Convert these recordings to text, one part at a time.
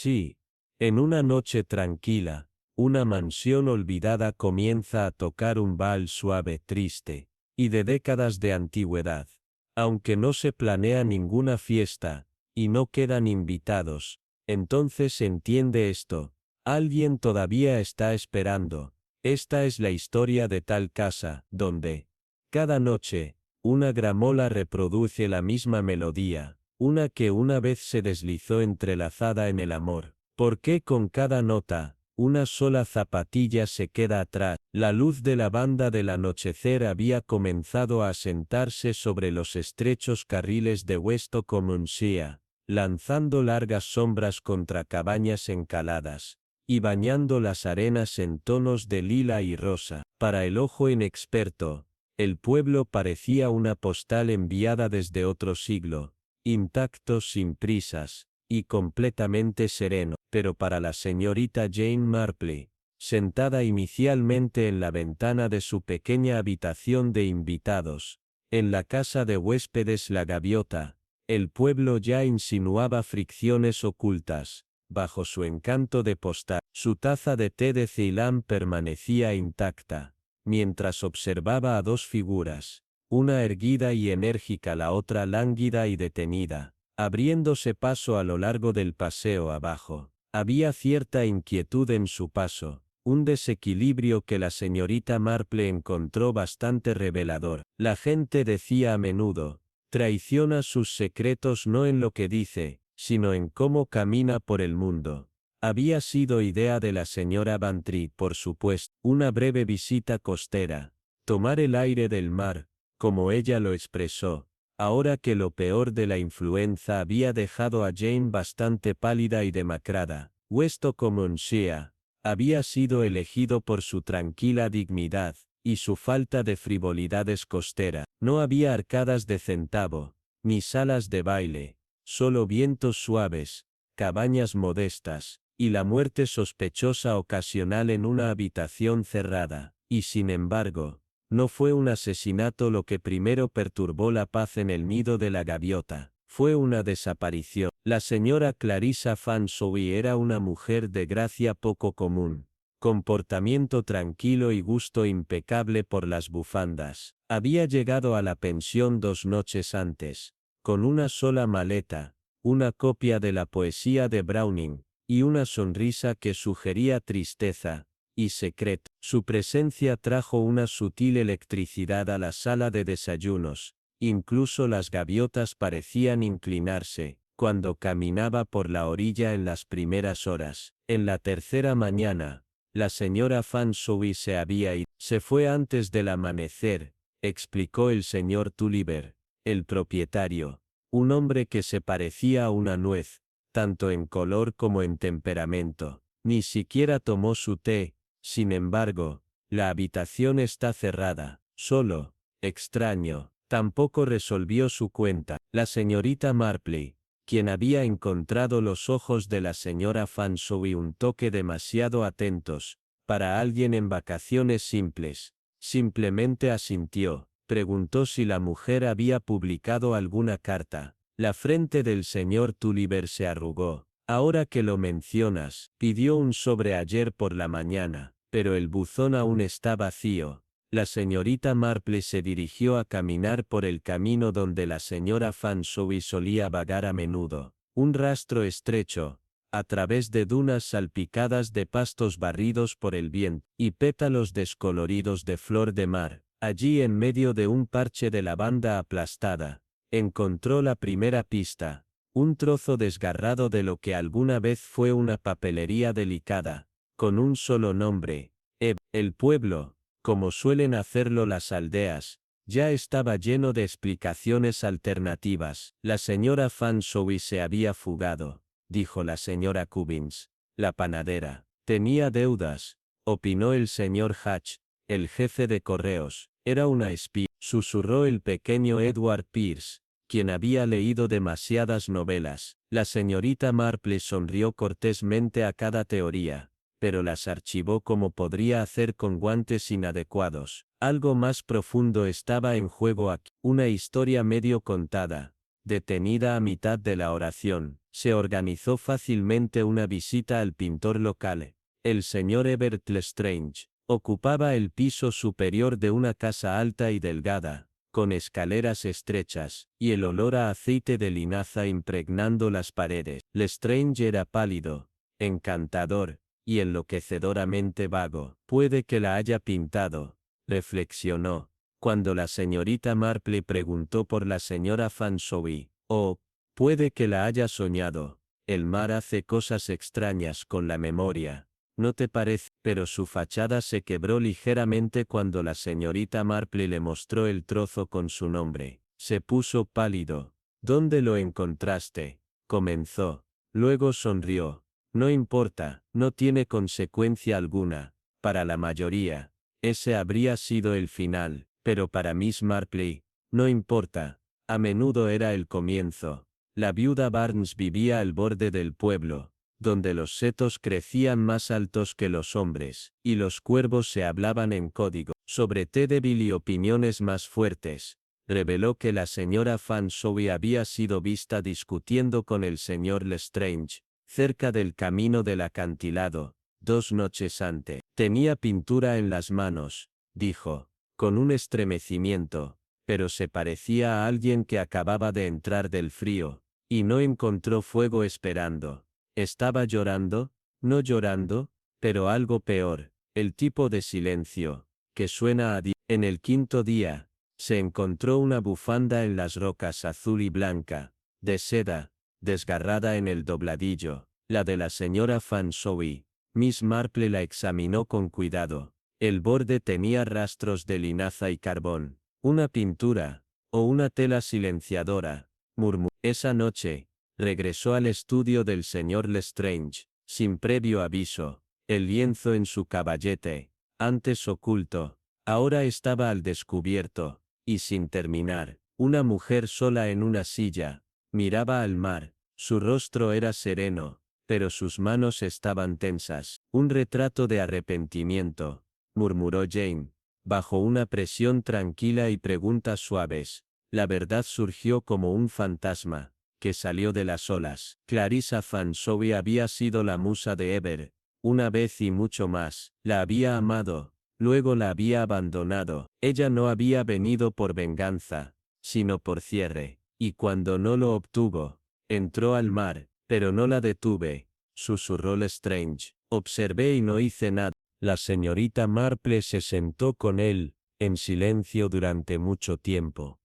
Sí. En una noche tranquila, una mansión olvidada comienza a tocar un vals suave triste, y de décadas de antigüedad. Aunque no se planea ninguna fiesta, y no quedan invitados, entonces se entiende esto. Alguien todavía está esperando. Esta es la historia de tal casa, donde, cada noche, una gramola reproduce la misma melodía, una que una vez se deslizó entrelazada en el amor. ¿Por qué con cada nota, una sola zapatilla se queda atrás? La luz de la banda del anochecer había comenzado a asentarse sobre los estrechos carriles de Westocombe-on-Sea, lanzando largas sombras contra cabañas encaladas, y bañando las arenas en tonos de lila y rosa. Para el ojo inexperto, el pueblo parecía una postal enviada desde otro siglo, intacto sin prisas, y completamente sereno, pero para la señorita Jane Marpley, sentada inicialmente en la ventana de su pequeña habitación de invitados, en la casa de huéspedes La Gaviota, el pueblo ya insinuaba fricciones ocultas. Bajo su encanto de postal, su taza de té de Ceilán permanecía intacta, mientras observaba a dos figuras, una erguida y enérgica, la otra lánguida y detenida, abriéndose paso a lo largo del paseo abajo. Había cierta inquietud en su paso, un desequilibrio que la señorita Marple encontró bastante revelador. La gente decía a menudo, traiciona sus secretos no en lo que dice, sino en cómo camina por el mundo. Había sido idea de la señora Bantry, por supuesto, una breve visita costera, tomar el aire del mar, como ella lo expresó, ahora que lo peor de la influenza había dejado a Jane bastante pálida y demacrada. Westocombe-on-Sea había sido elegido por su tranquila dignidad, y su falta de frivolidades costera. No había arcadas de centavo, ni salas de baile, solo vientos suaves, cabañas modestas, y la muerte sospechosa ocasional en una habitación cerrada. Y sin embargo, no fue un asesinato lo que primero perturbó la paz en el nido de la gaviota, fue una desaparición. La señora Clarissa Fanshawe era una mujer de gracia poco común, comportamiento tranquilo y gusto impecable por las bufandas. Había llegado a la pensión 2 noches antes, con una sola maleta, una copia de la poesía de Browning, y una sonrisa que sugería tristeza y secreto. Su presencia trajo una sutil electricidad a la sala de desayunos, incluso las gaviotas parecían inclinarse, cuando caminaba por la orilla en las primeras horas. En la tercera mañana, la señora Fanshawe se había ido. Se fue antes del amanecer, explicó el señor Tulliver, el propietario, un hombre que se parecía a una nuez, tanto en color como en temperamento. Ni siquiera tomó su té. Sin embargo, la habitación está cerrada. Solo, extraño, tampoco resolvió su cuenta. La señorita Marpley, quien había encontrado los ojos de la señora Fanshawe un toque demasiado atentos, para alguien en vacaciones simples, simplemente asintió. Preguntó si la mujer había publicado alguna carta. La frente del señor Tulliver se arrugó. Ahora que lo mencionas, pidió un sobre ayer por la mañana, pero el buzón aún está vacío. La señorita Marple se dirigió a caminar por el camino donde la señora Fanshawe solía vagar a menudo, un rastro estrecho, a través de dunas salpicadas de pastos barridos por el viento, y pétalos descoloridos de flor de mar. Allí en medio de un parche de lavanda aplastada, encontró la primera pista, un trozo desgarrado de lo que alguna vez fue una papelería delicada, con un solo nombre, el pueblo, como suelen hacerlo las aldeas, ya estaba lleno de explicaciones alternativas. La señora Fanshawe se había fugado, dijo la señora Cubbins, la panadera. Tenía deudas, opinó el señor Hatch, el jefe de correos. Era una espía, susurró el pequeño Edward Pierce, quien había leído demasiadas novelas. La señorita Marple sonrió cortésmente a cada teoría, pero las archivó como podría hacer con guantes inadecuados. Algo más profundo estaba en juego aquí. Una historia medio contada, detenida a mitad de la oración, Se organizó fácilmente una visita al pintor local. El señor Everett Lestrange ocupaba el piso superior de una casa alta y delgada, con escaleras estrechas, y el olor a aceite de linaza impregnando las paredes. Lestrange era pálido, encantador, y enloquecedoramente vago. Puede que la haya pintado, reflexionó, cuando la señorita Marple preguntó por la señora Fanshawe. O, puede que la haya soñado. El mar hace cosas extrañas con la memoria, ¿no te parece? Pero su fachada se quebró ligeramente cuando la señorita Marple le mostró el trozo con su nombre. Se puso pálido. ¿Dónde lo encontraste? Comenzó. Luego sonrió. No importa, no tiene consecuencia alguna. Para la mayoría, ese habría sido el final, pero para Miss Marple, no importa. A menudo era el comienzo. La viuda Barnes vivía al borde del pueblo, donde los setos crecían más altos que los hombres, y los cuervos se hablaban en código. Sobre té débil y opiniones más fuertes, reveló que la señora Fanshawe había sido vista discutiendo con el señor Lestrange, cerca del camino del acantilado, 2 noches antes. Tenía pintura en las manos, dijo, con un estremecimiento, pero se parecía a alguien que acababa de entrar del frío, y no encontró fuego esperando. ¿Estaba llorando? No llorando, pero algo peor, el tipo de silencio, que suena a Dios. En el 5.º día, se encontró una bufanda en las rocas azul y blanca, de seda, desgarrada en el dobladillo, la de la señora Fanshawe. Miss Marple la examinó con cuidado. El borde tenía rastros de linaza y carbón. Una pintura, o una tela silenciadora, murmuró. Esa noche, regresó al estudio del señor Lestrange, sin previo aviso. El lienzo en su caballete, antes oculto, ahora estaba al descubierto, y sin terminar. Una mujer sola en una silla, miraba al mar. Su rostro era sereno, pero sus manos estaban tensas. Un retrato de arrepentimiento, murmuró Jane, bajo una presión tranquila y preguntas suaves. La verdad surgió como un fantasma, que salió de las olas. Clarissa Fanshawe había sido la musa de Everett, una vez y mucho más. La había amado, luego la había abandonado. Ella no había venido por venganza, sino por cierre, y cuando no lo obtuvo, entró al mar, pero no la detuve, susurró Lestrange. Observé y no hice nada. La señorita Marple se sentó con él, en silencio durante mucho tiempo.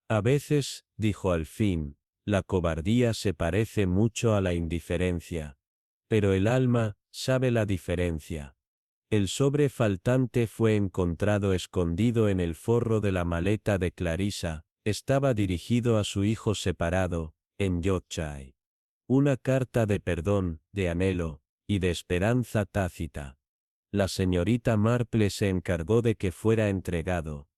A veces, dijo al fin, la cobardía se parece mucho a la indiferencia. Pero el alma sabe la diferencia. El sobre faltante fue encontrado escondido en el forro de la maleta de Clarissa. Estaba dirigido a su hijo separado, en Yorkshire. Una carta de perdón, de anhelo, y de esperanza tácita. La señorita Marple se encargó de que fuera entregado.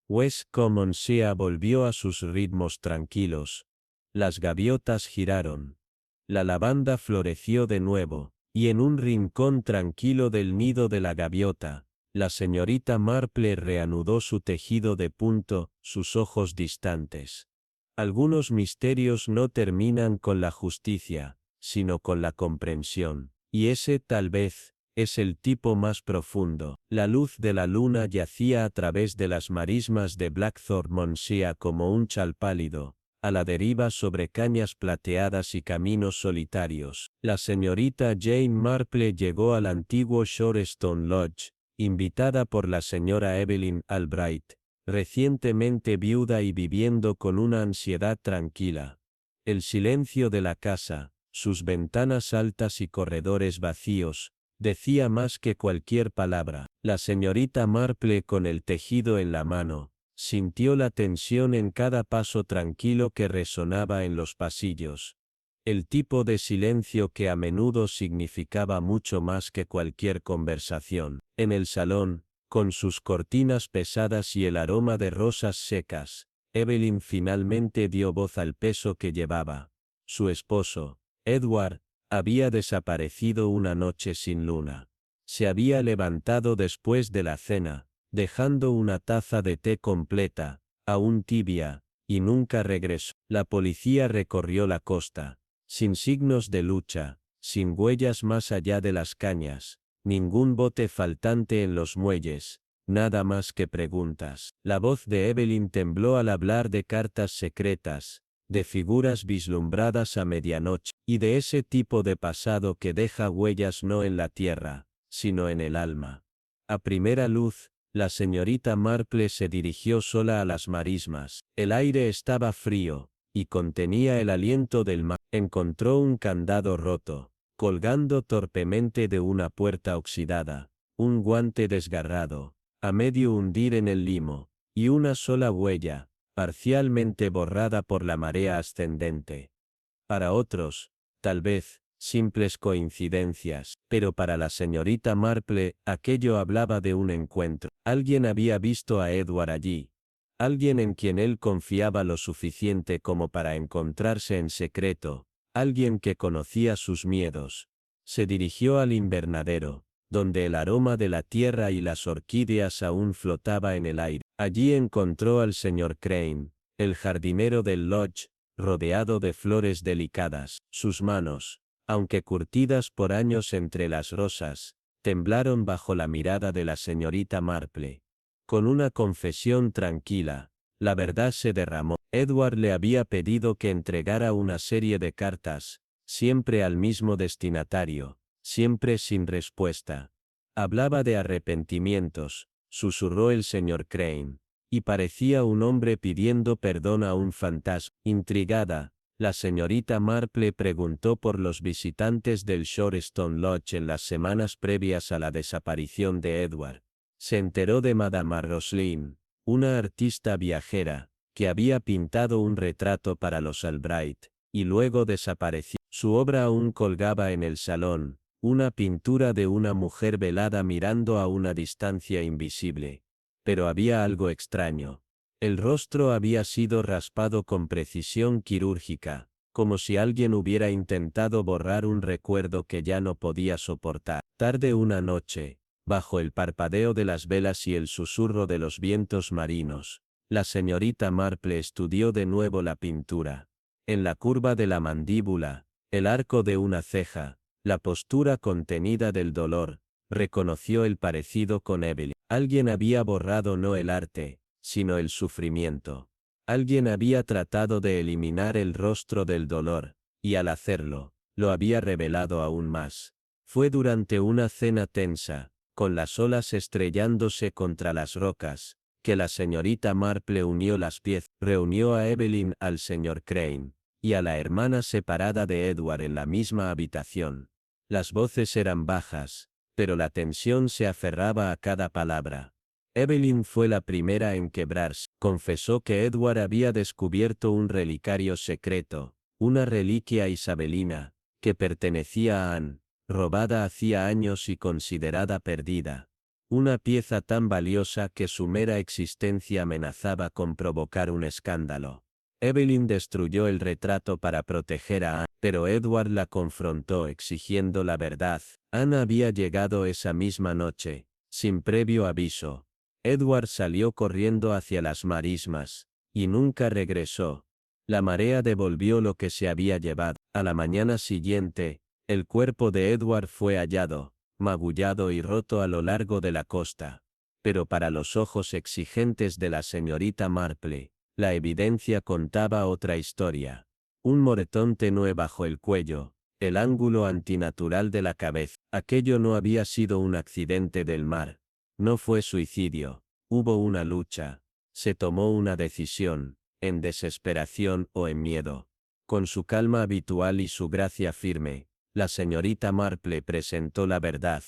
West Commonsea volvió a sus ritmos tranquilos. Las gaviotas giraron. La lavanda floreció de nuevo, y en un rincón tranquilo del nido de la gaviota, la señorita Marple reanudó su tejido de punto, sus ojos distantes. Algunos misterios no terminan con la justicia, sino con la comprensión, y ese, tal vez, es el tipo más profundo. La luz de la luna yacía a través de las marismas de Blackthorn-on-Sea como un chal pálido, a la deriva sobre cañas plateadas y caminos solitarios. La señorita Jane Marple llegó al antiguo Shorestone Lodge, invitada por la señora Evelyn Albright, recientemente viuda y viviendo con una ansiedad tranquila. El silencio de la casa, sus ventanas altas y corredores vacíos, decía más que cualquier palabra. La señorita Marple, con el tejido en la mano, sintió la tensión en cada paso tranquilo que resonaba en los pasillos. El tipo de silencio que a menudo significaba mucho más que cualquier conversación. En el salón, con sus cortinas pesadas y el aroma de rosas secas, Evelyn finalmente dio voz al peso que llevaba. Su esposo, Edward, había desaparecido una noche sin luna. Se había levantado después de la cena, dejando una taza de té completa, aún tibia, y nunca regresó. La policía recorrió la costa. sin signos de lucha, sin huellas más allá de las cañas, ningún bote faltante en los muelles, nada más que preguntas. La voz de Evelyn tembló al hablar de cartas secretas, de figuras vislumbradas a medianoche, y de ese tipo de pasado que deja huellas no en la tierra, sino en el alma. A primera luz, la señorita Marple se dirigió sola a las marismas. El aire estaba frío, y contenía el aliento del mar. Encontró un candado roto, colgando torpemente de una puerta oxidada, un guante desgarrado, a medio hundir en el limo, y una sola huella, parcialmente borrada por la marea ascendente. Para otros, tal vez, simples coincidencias, pero para la señorita Marple, aquello hablaba de un encuentro. Alguien había visto a Edward allí. Alguien en quien él confiaba lo suficiente como para encontrarse en secreto. Alguien que conocía sus miedos. Se dirigió al invernadero, donde el aroma de la tierra y las orquídeas aún flotaba en el aire. Allí encontró al señor Crane, el jardinero del lodge, rodeado de flores delicadas. Sus manos, aunque curtidas por años entre las rosas, temblaron bajo la mirada de la señorita Marple. Con una confesión tranquila, la verdad se derramó. Edward le había pedido que entregara una serie de cartas, siempre al mismo destinatario, siempre sin respuesta. Hablaba de arrepentimientos, susurró el señor Crane, y parecía un hombre pidiendo perdón a un fantasma. Intrigada, la señorita Marple preguntó por los visitantes del Shorestone Lodge en las semanas previas a la desaparición de Edward. Se enteró de Madame Roslin, una artista viajera, que había pintado un retrato para los Albright, y luego desapareció. Su obra aún colgaba en el salón, una pintura de una mujer velada mirando a una distancia invisible. Pero había algo extraño. El rostro había sido raspado con precisión quirúrgica, como si alguien hubiera intentado borrar un recuerdo que ya no podía soportar. Tarde una noche, bajo el parpadeo de las velas y el susurro de los vientos marinos, la señorita Marple estudió de nuevo la pintura. En la curva de la mandíbula, el arco de una ceja, la postura contenida del dolor, reconoció el parecido con Evelyn. Alguien había borrado no el arte, sino el sufrimiento. Alguien había tratado de eliminar el rostro del dolor, y al hacerlo, lo había revelado aún más. Fue durante una cena tensa, con las olas estrellándose contra las rocas, que la señorita Marple unió las piezas, reunió a Evelyn al señor Crane, y a la hermana separada de Edward en la misma habitación. Las voces eran bajas, pero la tensión se aferraba a cada palabra. Evelyn fue la primera en quebrarse. Confesó que Edward había descubierto un relicario secreto, una reliquia isabelina, que pertenecía a Anne, robada hacía años y considerada perdida. Una pieza tan valiosa que su mera existencia amenazaba con provocar un escándalo. Evelyn destruyó el retrato para proteger a Anne, pero Edward la confrontó exigiendo la verdad. Anne había llegado esa misma noche, sin previo aviso. Edward salió corriendo hacia las marismas, y nunca regresó. La marea devolvió lo que se había llevado. A la mañana siguiente, el cuerpo de Edward fue hallado, magullado y roto a lo largo de la costa. Pero para los ojos exigentes de la señorita Marple, la evidencia contaba otra historia. Un moretón tenue bajo el cuello, el ángulo antinatural de la cabeza. Aquello no había sido un accidente del mar. No fue suicidio. Hubo una lucha. Se tomó una decisión, en desesperación o en miedo. Con su calma habitual y su gracia firme, la señorita Marple presentó la verdad.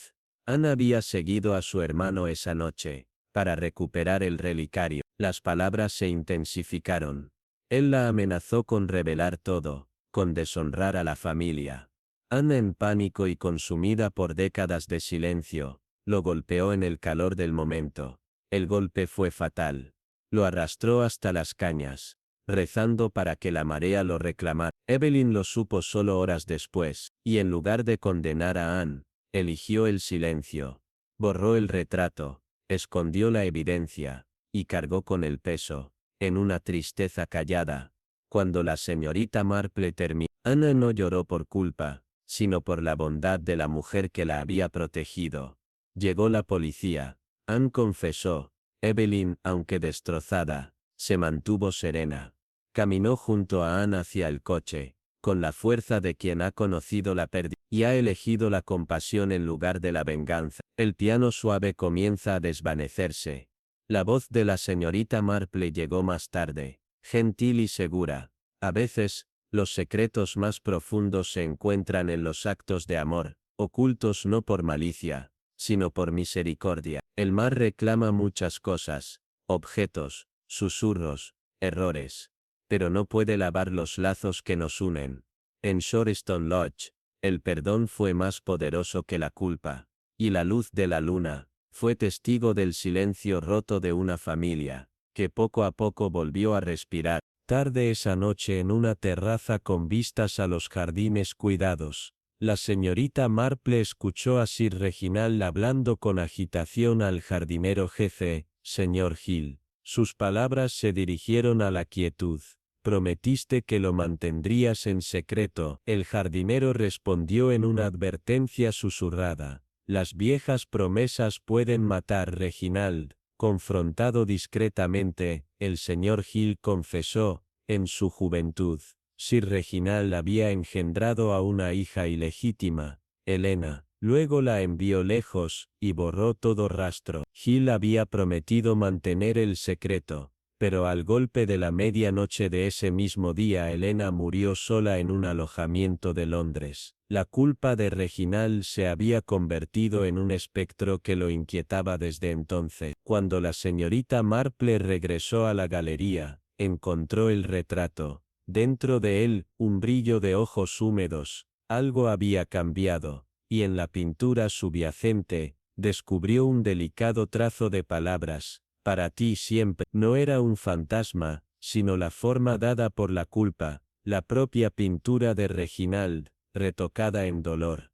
Anne había seguido a su hermano esa noche, para recuperar el relicario. Las palabras se intensificaron. Él la amenazó con revelar todo, con deshonrar a la familia. Anne, en pánico y consumida por décadas de silencio, lo golpeó en el calor del momento. El golpe fue fatal. Lo arrastró hasta las cañas, rezando para que la marea lo reclamara. Evelyn lo supo solo horas después, y en lugar de condenar a Anne, eligió el silencio. Borró el retrato, escondió la evidencia, y cargó con el peso, en una tristeza callada. Cuando la señorita Marple terminó, Ana no lloró por culpa, sino por la bondad de la mujer que la había protegido. Llegó la policía. Anne confesó. Evelyn, aunque destrozada, se mantuvo serena. Caminó junto a Anne hacia el coche, con la fuerza de quien ha conocido la pérdida y ha elegido la compasión en lugar de la venganza. El piano suave comienza a desvanecerse. La voz de la señorita Marple llegó más tarde, gentil y segura. A veces, los secretos más profundos se encuentran en los actos de amor, ocultos no por malicia, sino por misericordia. El mar reclama muchas cosas, objetos, susurros, errores, pero no puede lavar los lazos que nos unen. En Shoreston Lodge, el perdón fue más poderoso que la culpa, y la luz de la luna fue testigo del silencio roto de una familia, que poco a poco volvió a respirar. Tarde esa noche en una terraza con vistas a los jardines cuidados, la señorita Marple escuchó a Sir Reginald hablando con agitación al jardinero jefe, señor Hill. Sus palabras se dirigieron a la quietud. Prometiste que lo mantendrías en secreto. El jardinero respondió en una advertencia susurrada. Las viejas promesas pueden matar, Reginald. Confrontado discretamente, el señor Hill confesó, en su juventud, Sir Reginald había engendrado a una hija ilegítima, Helena. Luego la envió lejos, y borró todo rastro. Hill había prometido mantener el secreto, pero al golpe de la medianoche de ese mismo día Helena murió sola en un alojamiento de Londres. La culpa de Reginald se había convertido en un espectro que lo inquietaba desde entonces. Cuando la señorita Marple regresó a la galería, encontró el retrato. Dentro de él, un brillo de ojos húmedos. Algo había cambiado, y en la pintura subyacente, descubrió un delicado trazo de palabras. Para ti siempre. No era un fantasma, sino la forma dada por la culpa, la propia pintura de Reginald, retocada en dolor.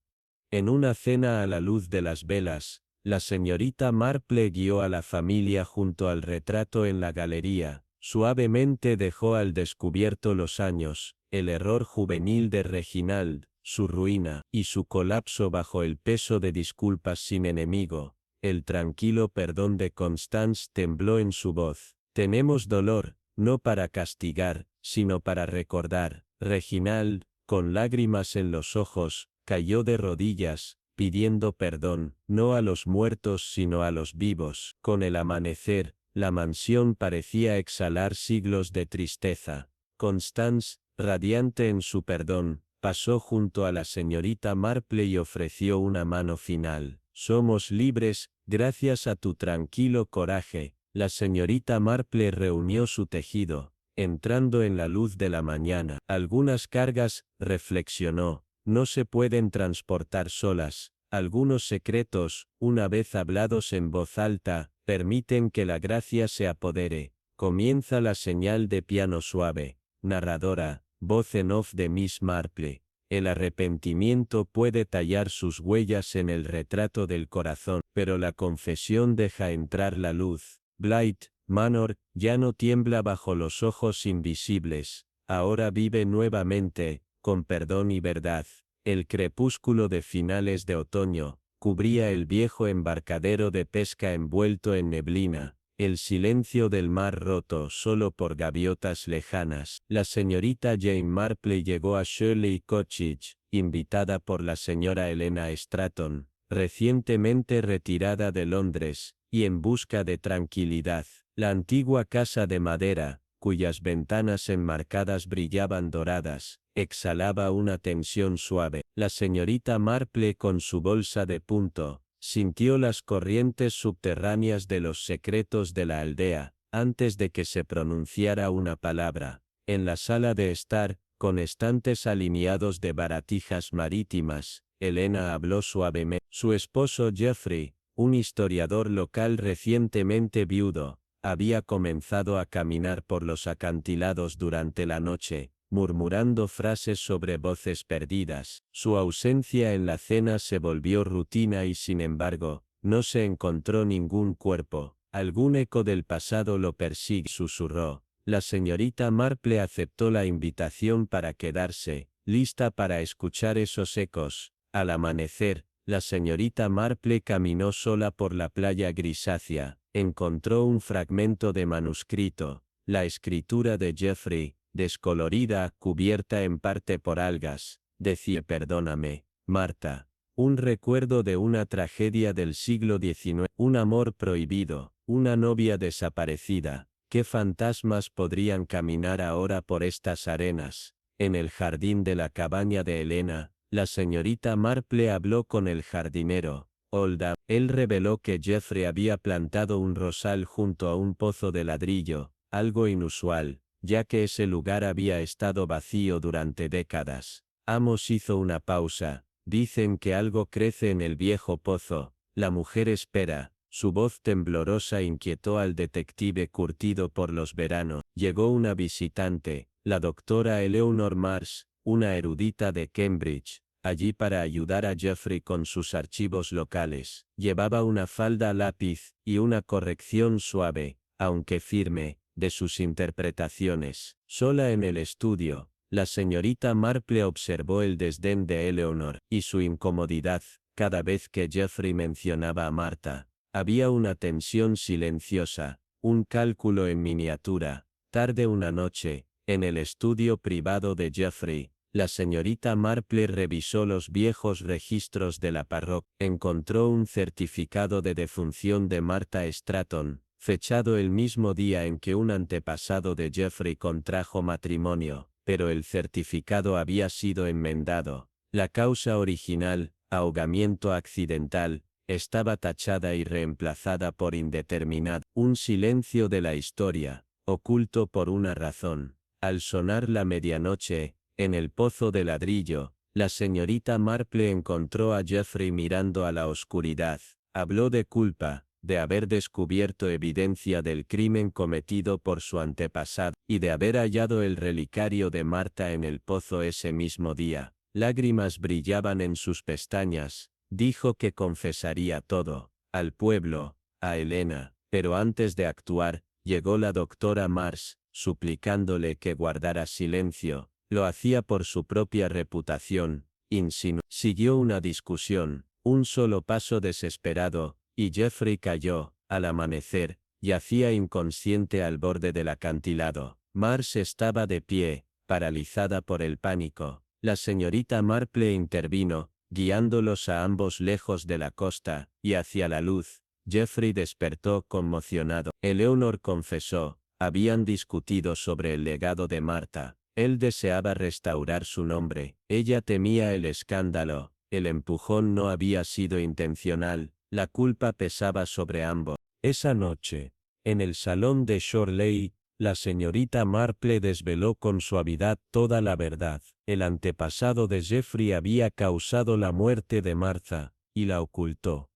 En una cena a la luz de las velas, la señorita Marple guió a la familia junto al retrato en la galería. Suavemente dejó al descubierto los años, el error juvenil de Reginald, su ruina, y su colapso bajo el peso de disculpas sin enemigo. El tranquilo perdón de Constance tembló en su voz. Tenemos dolor, no para castigar, sino para recordar. Reginald, con lágrimas en los ojos, cayó de rodillas, pidiendo perdón, no a los muertos sino a los vivos. Con el amanecer, la mansión parecía exhalar siglos de tristeza. Constance, radiante en su perdón, pasó junto a la señorita Marple y ofreció una mano final. Somos libres, gracias a tu tranquilo coraje. La señorita Marple reunió su tejido, entrando en la luz de la mañana. Algunas cargas, reflexionó, no se pueden transportar solas. Algunos secretos, una vez hablados en voz alta, permiten que la gracia se apodere. Comienza la señal de piano suave. Narradora, voz en off de Miss Marple. El arrepentimiento puede tallar sus huellas en el retrato del corazón, pero la confesión deja entrar la luz. Blight Manor ya no tiembla bajo los ojos invisibles, ahora vive nuevamente, con perdón y verdad. El crepúsculo de finales de otoño cubría el viejo embarcadero de pesca envuelto en neblina. El silencio del mar roto solo por gaviotas lejanas. La señorita Jane Marple llegó a Shirley Cottage, invitada por la señora Helena Stratton, recientemente retirada de Londres, y en busca de tranquilidad. La antigua casa de madera, cuyas ventanas enmarcadas brillaban doradas, exhalaba una tensión suave. La señorita Marple con su bolsa de punto, sintió las corrientes subterráneas de los secretos de la aldea, antes de que se pronunciara una palabra. En la sala de estar, con estantes alineados de baratijas marítimas, Helena habló suavemente. Su esposo Geoffrey, un historiador local recientemente viudo, había comenzado a caminar por los acantilados durante la noche, murmurando frases sobre voces perdidas. Su ausencia en la cena se volvió rutina y sin embargo, no se encontró ningún cuerpo. Algún eco del pasado lo persigue, susurró. La señorita Marple aceptó la invitación para quedarse, lista para escuchar esos ecos. Al amanecer, la señorita Marple caminó sola por la playa grisácea, encontró un fragmento de manuscrito, la escritura de Jeffrey, descolorida, cubierta en parte por algas, decía: perdóname, Marta. Un recuerdo de una tragedia del siglo XIX, un amor prohibido, una novia desaparecida. ¿Qué fantasmas podrían caminar ahora por estas arenas? En el jardín de la cabaña de Elena, la señorita Marple habló con el jardinero, Oldham. Él reveló que Jeffrey había plantado un rosal junto a un pozo de ladrillo, algo inusual, ya que ese lugar había estado vacío durante décadas. Amos hizo una pausa. Dicen que algo crece en el viejo pozo. La mujer espera. Su voz temblorosa inquietó al detective curtido por los veranos. Llegó una visitante, la doctora Eleanor Mars, una erudita de Cambridge, allí para ayudar a Jeffrey con sus archivos locales. Llevaba una falda a lápiz y una corrección suave, aunque firme, de sus interpretaciones. Sola en el estudio, la señorita Marple observó el desdén de Eleanor y su incomodidad cada vez que Jeffrey mencionaba a Marta. Había una tensión silenciosa, un cálculo en miniatura. Tarde una noche, en el estudio privado de Jeffrey, la señorita Marple revisó los viejos registros de la parroquia. Encontró un certificado de defunción de Marta Stratton, fechado el mismo día en que un antepasado de Jeffrey contrajo matrimonio, pero el certificado había sido enmendado. La causa original, ahogamiento accidental, estaba tachada y reemplazada por indeterminado. Un silencio de la historia, oculto por una razón. Al sonar la medianoche, en el pozo de ladrillo, la señorita Marple encontró a Jeffrey mirando a la oscuridad. Habló de culpa, de haber descubierto evidencia del crimen cometido por su antepasado, y de haber hallado el relicario de Marta en el pozo ese mismo día. Lágrimas brillaban en sus pestañas. Dijo que confesaría todo, al pueblo, a Elena, pero antes de actuar, llegó la doctora Mars, suplicándole que guardara silencio. Lo hacía por su propia reputación, insinuó. Siguió una discusión, un solo paso desesperado, y Jeffrey cayó. Al amanecer, yacía inconsciente al borde del acantilado. Mars estaba de pie, paralizada por el pánico. La señorita Marple intervino, guiándolos a ambos lejos de la costa, y hacia la luz. Jeffrey despertó conmocionado. Eleanor confesó, habían discutido sobre el legado de Marta. Él deseaba restaurar su nombre. Ella temía el escándalo. El empujón no había sido intencional. La culpa pesaba sobre ambos. Esa noche, en el salón de Shorley, la señorita Marple desveló con suavidad toda la verdad. El antepasado de Jeffrey había causado la muerte de Martha, y la ocultó.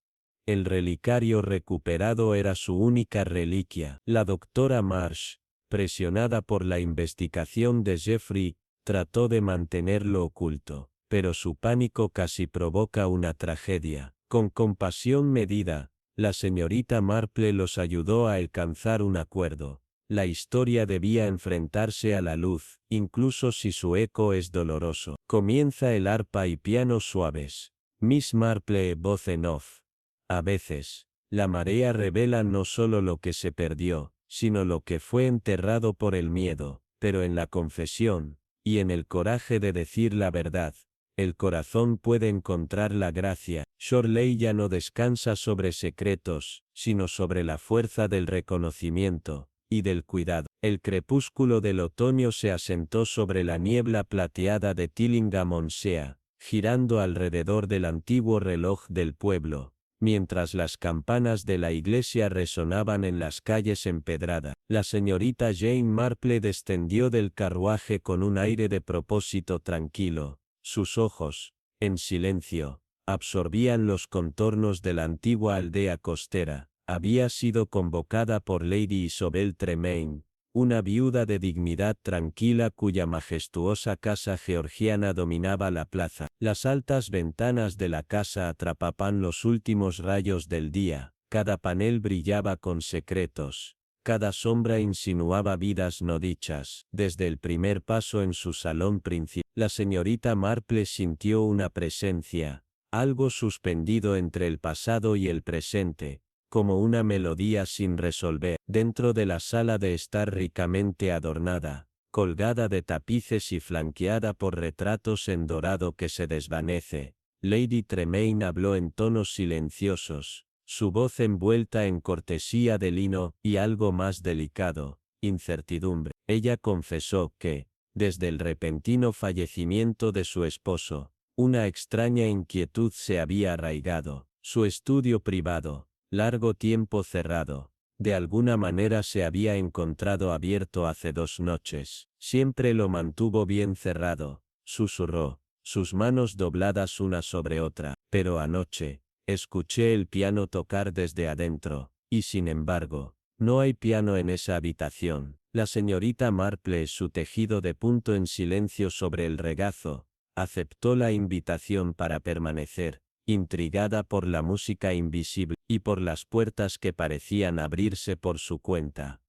El relicario recuperado era su única reliquia. La doctora Marsh, presionada por la investigación de Jeffrey, trató de mantenerlo oculto, pero su pánico casi provoca una tragedia. Con compasión medida, la señorita Marple los ayudó a alcanzar un acuerdo. La historia debía enfrentarse a la luz, incluso si su eco es doloroso. Comienza el arpa y piano suaves. Miss Marple, voz en off. A veces, la marea revela no solo lo que se perdió, sino lo que fue enterrado por el miedo, pero en la confesión, y en el coraje de decir la verdad, el corazón puede encontrar la gracia. Shorley ya no descansa sobre secretos, sino sobre la fuerza del reconocimiento y del cuidado. El crepúsculo del otoño se asentó sobre la niebla plateada de Tillingham-on-Sea, girando alrededor del antiguo reloj del pueblo, mientras las campanas de la iglesia resonaban en las calles empedradas. La señorita Jane Marple descendió del carruaje con un aire de propósito tranquilo. Sus ojos, en silencio, absorbían los contornos de la antigua aldea costera. Había sido convocada por Lady Isobel Tremaine, una viuda de dignidad tranquila cuya majestuosa casa georgiana dominaba la plaza. Las altas ventanas de la casa atrapaban los últimos rayos del día. Cada panel brillaba con secretos. Cada sombra insinuaba vidas no dichas. Desde el primer paso en su salón principal, la señorita Marple sintió una presencia, algo suspendido entre el pasado y el presente, como una melodía sin resolver, dentro de la sala de estar ricamente adornada, colgada de tapices y flanqueada por retratos en dorado que se desvanece. Lady Tremaine habló en tonos silenciosos, su voz envuelta en cortesía de lino y algo más delicado, incertidumbre. Ella confesó que, desde el repentino fallecimiento de su esposo, una extraña inquietud se había arraigado. Su estudio privado, largo tiempo cerrado, de alguna manera se había encontrado abierto hace 2 noches. Siempre lo mantuvo bien cerrado, susurró, sus manos dobladas una sobre otra. Pero anoche, escuché el piano tocar desde adentro, y sin embargo, no hay piano en esa habitación. La señorita Marple, su tejido de punto en silencio sobre el regazo, aceptó la invitación para permanecer, intrigada por la música invisible, y por las puertas que parecían abrirse por su cuenta.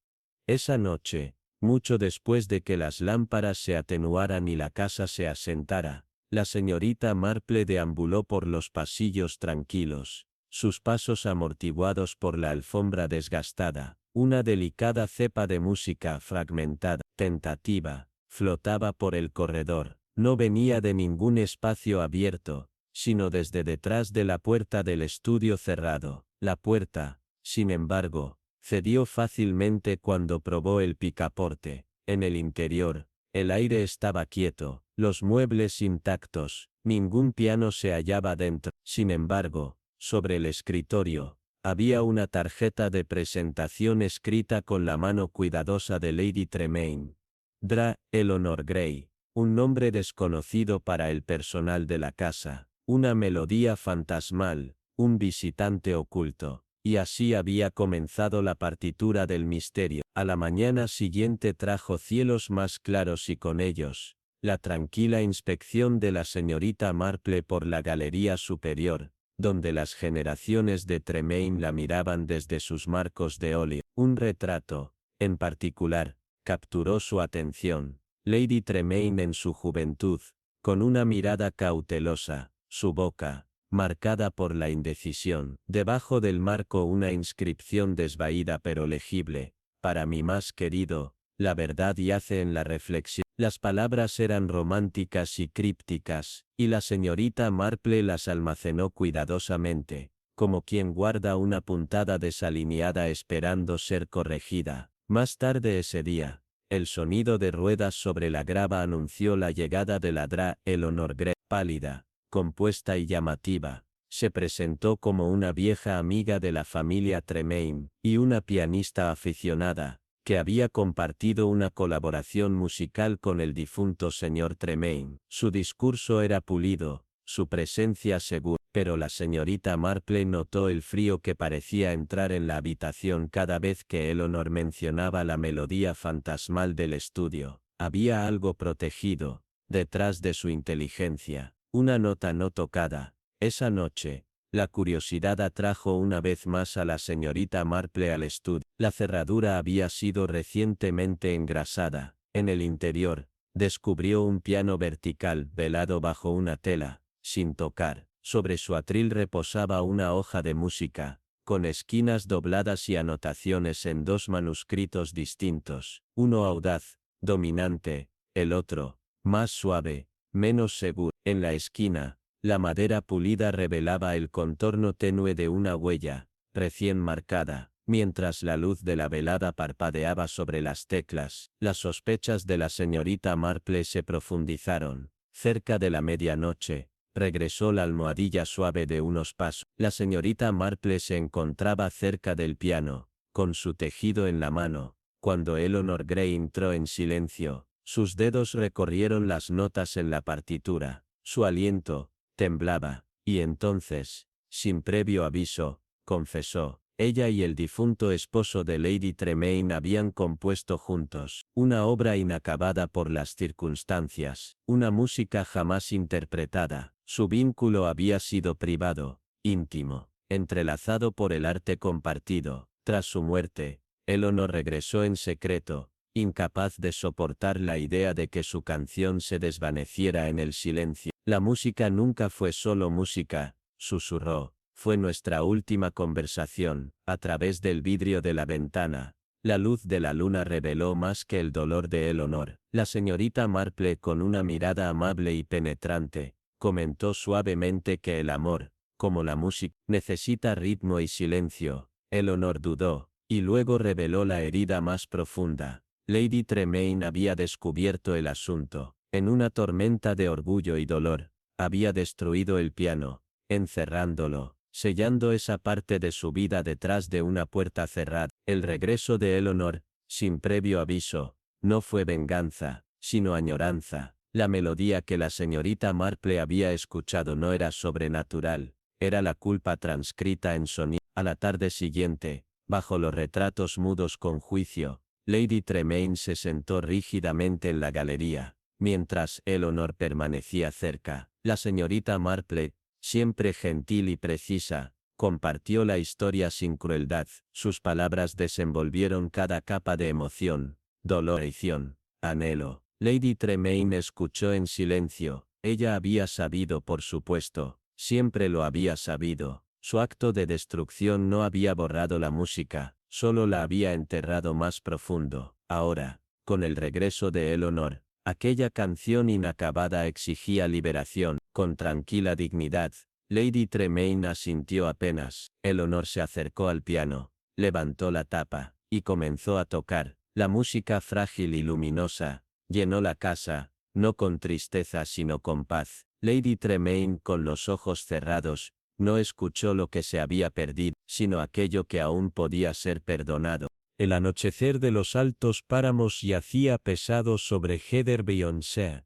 Esa noche, mucho después de que las lámparas se atenuaran y la casa se asentara, la señorita Marple deambuló por los pasillos tranquilos, sus pasos amortiguados por la alfombra desgastada. Una delicada cepa de música fragmentada, tentativa, flotaba por el corredor. No venía de ningún espacio abierto, sino desde detrás de la puerta del estudio cerrado. La puerta, sin embargo, cedió fácilmente cuando probó el picaporte. En el interior, el aire estaba quieto, los muebles intactos, ningún piano se hallaba dentro. Sin embargo, sobre el escritorio, había una tarjeta de presentación escrita con la mano cuidadosa de Lady Tremaine. Dra. Eleanor Gray, un nombre desconocido para el personal de la casa, una melodía fantasmal, un visitante oculto. Y así había comenzado la partitura del misterio. A la mañana siguiente trajo cielos más claros y con ellos, la tranquila inspección de la señorita Marple por la galería superior, donde las generaciones de Tremaine la miraban desde sus marcos de óleo. Un retrato, en particular, capturó su atención. Lady Tremaine en su juventud, con una mirada cautelosa, su boca, marcada por la indecisión. Debajo del marco una inscripción desvaída pero legible: para mi más querido, la verdad yace en la reflexión. Las palabras eran románticas y crípticas, y la señorita Marple las almacenó cuidadosamente, como quien guarda una puntada desalineada esperando ser corregida. Más tarde ese día, el sonido de ruedas sobre la grava anunció la llegada de la Dra. Eleanor Gray, pálida, compuesta y llamativa. Se presentó como una vieja amiga de la familia Tremaine, y una pianista aficionada, que había compartido una colaboración musical con el difunto señor Tremaine. Su discurso era pulido, su presencia segura, pero la señorita Marple notó el frío que parecía entrar en la habitación cada vez que Eleanor mencionaba la melodía fantasmal del estudio. Había algo protegido, detrás de su inteligencia, una nota no tocada. Esa noche, la curiosidad atrajo una vez más a la señorita Marple al estudio. La cerradura había sido recientemente engrasada. En el interior, descubrió un piano vertical velado bajo una tela, sin tocar. Sobre su atril reposaba una hoja de música, con esquinas dobladas y anotaciones en 2 manuscritos distintos, uno audaz, dominante, el otro, más suave, menos seguro. En la esquina, la madera pulida revelaba el contorno tenue de una huella, recién marcada. Mientras la luz de la velada parpadeaba sobre las teclas, las sospechas de la señorita Marple se profundizaron. Cerca de la medianoche, regresó la almohadilla suave de unos pasos. La señorita Marple se encontraba cerca del piano, con su tejido en la mano, cuando Eleanor Gray entró en silencio. Sus dedos recorrieron las notas en la partitura. Su aliento temblaba, y entonces, sin previo aviso, confesó: ella y el difunto esposo de Lady Tremaine habían compuesto juntos una obra inacabada por las circunstancias, una música jamás interpretada. Su vínculo había sido privado, íntimo, entrelazado por el arte compartido. Tras su muerte, Eleanor regresó en secreto, incapaz de soportar la idea de que su canción se desvaneciera en el silencio. La música nunca fue solo música, susurró, fue nuestra última conversación, a través del vidrio de la ventana. La luz de la luna reveló más que el dolor de Eleanor. La señorita Marple, con una mirada amable y penetrante, comentó suavemente que el amor, como la música, necesita ritmo y silencio. Eleanor dudó, y luego reveló la herida más profunda. Lady Tremaine había descubierto el asunto. En una tormenta de orgullo y dolor, había destruido el piano, encerrándolo, sellando esa parte de su vida detrás de una puerta cerrada. El regreso de Eleanor, sin previo aviso, no fue venganza, sino añoranza. La melodía que la señorita Marple había escuchado no era sobrenatural, era la culpa transcrita en sonido. A la tarde siguiente, bajo los retratos mudos con juicio, Lady Tremaine se sentó rígidamente en la galería, mientras Eleanor permanecía cerca. La señorita Marple, siempre gentil y precisa, compartió la historia sin crueldad. Sus palabras desenvolvieron cada capa de emoción, dolor, traición, anhelo. Lady Tremaine escuchó en silencio. Ella había sabido, por supuesto, siempre lo había sabido. Su acto de destrucción no había borrado la música, solo la había enterrado más profundo. Ahora, con el regreso de Eleanor, aquella canción inacabada exigía liberación. Con tranquila dignidad, Lady Tremaine asintió apenas. Eleanor se acercó al piano, levantó la tapa, y comenzó a tocar. La música frágil y luminosa llenó la casa, no con tristeza sino con paz. Lady Tremaine, con los ojos cerrados, no escuchó lo que se había perdido, sino aquello que aún podía ser perdonado. El anochecer de los altos páramos yacía pesado sobre Heatherby-on-Sea,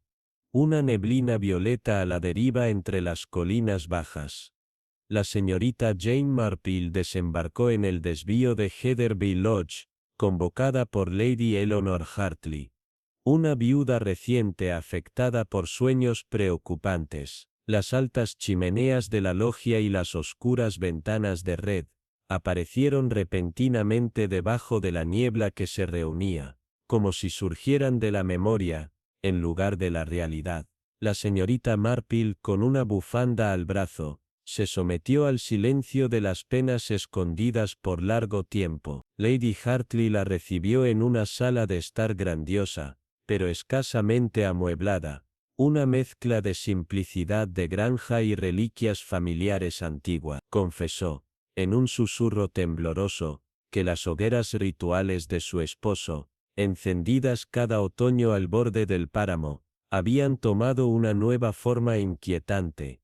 una neblina violeta a la deriva entre las colinas bajas. La señorita Jane Marple desembarcó en el desvío de Heatherby Lodge, convocada por Lady Eleanor Hartley, una viuda reciente afectada por sueños preocupantes. Las altas chimeneas de la logia y las oscuras ventanas de red aparecieron repentinamente debajo de la niebla que se reunía, como si surgieran de la memoria, en lugar de la realidad. La señorita Marple, con una bufanda al brazo, se sometió al silencio de las penas escondidas por largo tiempo. Lady Hartley la recibió en una sala de estar grandiosa, pero escasamente amueblada, una mezcla de simplicidad de granja y reliquias familiares antiguas. Confesó, en un susurro tembloroso, que las hogueras rituales de su esposo, encendidas cada otoño al borde del páramo, habían tomado una nueva forma inquietante.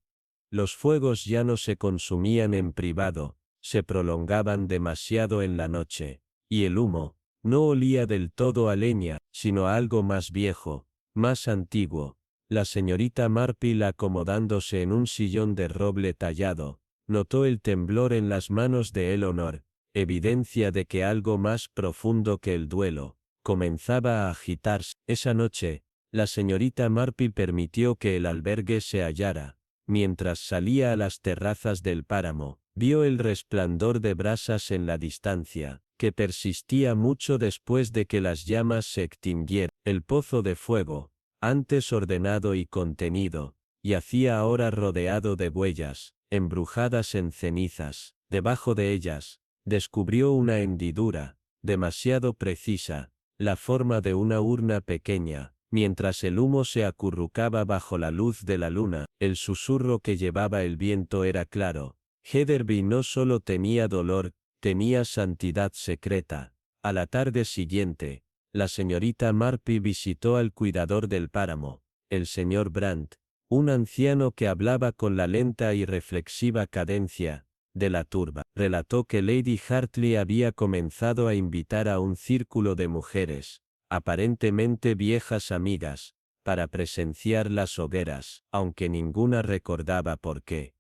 Los fuegos ya no se consumían en privado, se prolongaban demasiado en la noche, y el humo no olía del todo a leña, sino a algo más viejo, más antiguo. La señorita Marple, acomodándose en un sillón de roble tallado, notó el temblor en las manos de Eleanor, evidencia de que algo más profundo que el duelo comenzaba a agitarse. Esa noche, la señorita Marple permitió que el albergue se hallara. Mientras salía a las terrazas del páramo, vio el resplandor de brasas en la distancia, que persistía mucho después de que las llamas se extinguieran. El pozo de fuego, antes ordenado y contenido, yacía ahora rodeado de huellas, embrujadas en cenizas. Debajo de ellas, descubrió una hendidura, demasiado precisa, la forma de una urna pequeña. Mientras el humo se acurrucaba bajo la luz de la luna, el susurro que llevaba el viento era claro. Heatherby no solo tenía dolor, tenía santidad secreta. A la tarde siguiente, la señorita Marple visitó al cuidador del páramo, el señor Brandt, un anciano que hablaba con la lenta y reflexiva cadencia de la turba. Relató que Lady Hartley había comenzado a invitar a un círculo de mujeres, aparentemente viejas amigas, para presenciar las hogueras, aunque ninguna recordaba por qué.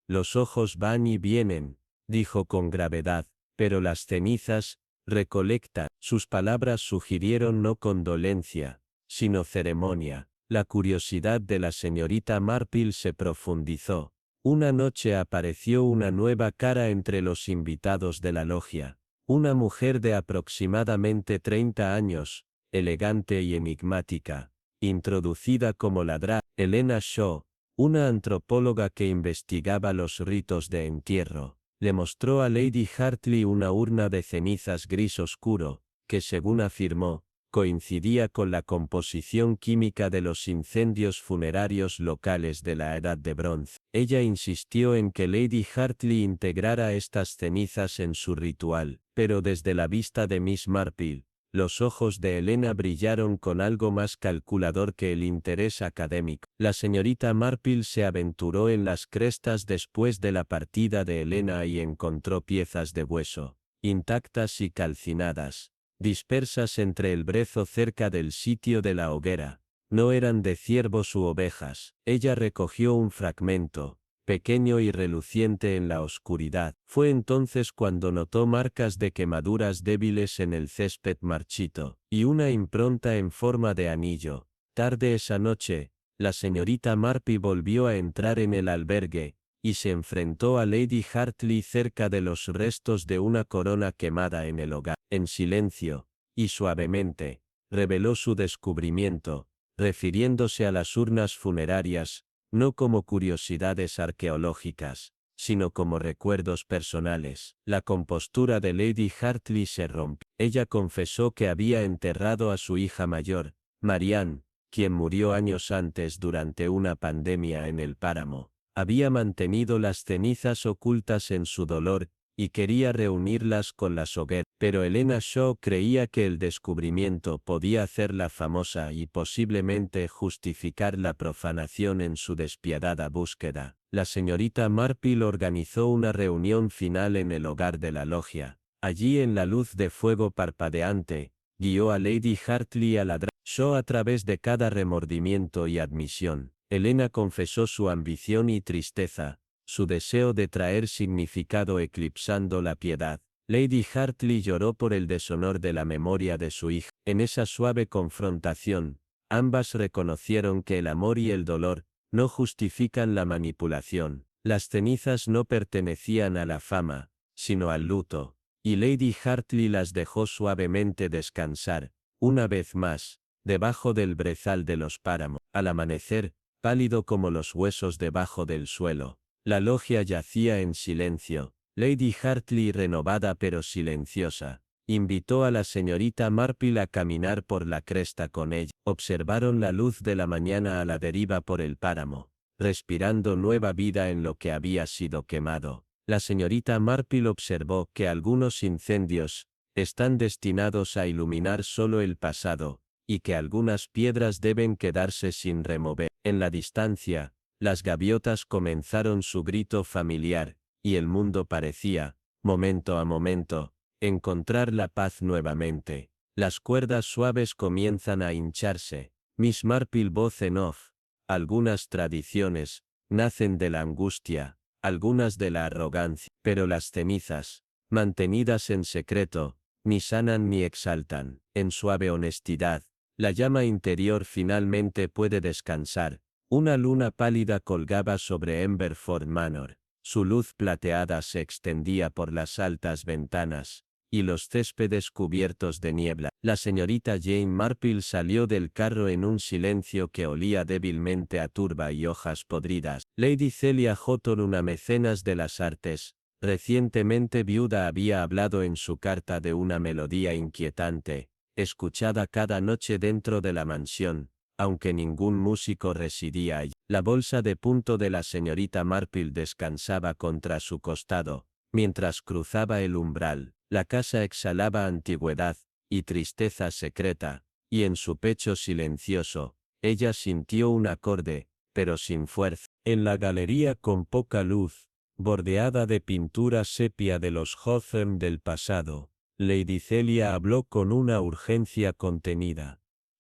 Los ojos van y vienen, dijo con gravedad, pero las cenizas recolectan. Sus palabras sugirieron no condolencia, sino ceremonia. La curiosidad de la señorita Marple se profundizó. Una noche apareció una nueva cara entre los invitados de la logia, Una mujer de aproximadamente 30 años, elegante y enigmática, introducida como la Helena Shaw, una antropóloga que investigaba los ritos de entierro, le mostró a Lady Hartley una urna de cenizas gris oscuro, que según afirmó, coincidía con la composición química de los incendios funerarios locales de la Edad de Bronce. Ella insistió en que Lady Hartley integrara estas cenizas en su ritual, pero desde la vista de Miss Marple, los ojos de Helena brillaron con algo más calculador que el interés académico. La señorita Marple se aventuró en las crestas después de la partida de Helena y encontró piezas de hueso, intactas y calcinadas, dispersas entre el brezo cerca del sitio de la hoguera. No eran de ciervos u ovejas. Ella recogió un fragmento, pequeño y reluciente en la oscuridad. Fue entonces cuando notó marcas de quemaduras débiles en el césped marchito, y una impronta en forma de anillo. Tarde esa noche, la señorita Marple volvió a entrar en el albergue, y se enfrentó a Lady Hartley cerca de los restos de una corona quemada en el hogar. En silencio, y suavemente, reveló su descubrimiento, refiriéndose a las urnas funerarias, no como curiosidades arqueológicas, sino como recuerdos personales. La compostura de Lady Hartley se rompió. Ella confesó que había enterrado a su hija mayor, Marianne, quien murió años antes durante una pandemia en el páramo. Había mantenido las cenizas ocultas en su dolor, y quería reunirlas con las hogueras. Pero Helena Shaw creía que el descubrimiento podía hacerla famosa y posiblemente justificar la profanación en su despiadada búsqueda. La señorita Marple organizó una reunión final en el hogar de la logia. Allí, en la luz de fuego parpadeante, guió a Lady Hartley a la Shaw a través de cada remordimiento y admisión. Helena confesó su ambición y tristeza, su deseo de traer significado eclipsando la piedad. Lady Hartley lloró por el deshonor de la memoria de su hija. En esa suave confrontación, ambas reconocieron que el amor y el dolor no justifican la manipulación. Las cenizas no pertenecían a la fama, sino al luto, y Lady Hartley las dejó suavemente descansar, una vez más, debajo del brezal de los páramos. Al amanecer, pálido como los huesos debajo del suelo, la logia yacía en silencio. Lady Hartley, renovada pero silenciosa, invitó a la señorita Marple a caminar por la cresta con ella. Observaron la luz de la mañana a la deriva por el páramo, respirando nueva vida en lo que había sido quemado. La señorita Marple observó que algunos incendios están destinados a iluminar solo el pasado, y que algunas piedras deben quedarse sin remover. En la distancia, las gaviotas comenzaron su grito familiar, y el mundo parecía, momento a momento, encontrar la paz nuevamente. Las cuerdas suaves comienzan a hincharse. Miss Marple, voz en off. Algunas tradiciones nacen de la angustia, algunas de la arrogancia, pero las cenizas, mantenidas en secreto, ni sanan ni exaltan. En suave honestidad, la llama interior finalmente puede descansar. Una luna pálida colgaba sobre Emberford Manor. Su luz plateada se extendía por las altas ventanas, y los céspedes cubiertos de niebla. La señorita Jane Marple salió del carro en un silencio que olía débilmente a turba y hojas podridas. Lady Celia Houghton, una mecenas de las artes, recientemente viuda, había hablado en su carta de una melodía inquietante, escuchada cada noche dentro de la mansión, aunque ningún músico residía allí. La bolsa de punto de la señorita Marple descansaba contra su costado, mientras cruzaba el umbral. La casa exhalaba antigüedad y tristeza secreta, y en su pecho silencioso, ella sintió un acorde, pero sin fuerza. En la galería con poca luz, bordeada de pintura sepia de los Hawthorne del pasado, Lady Celia habló con una urgencia contenida.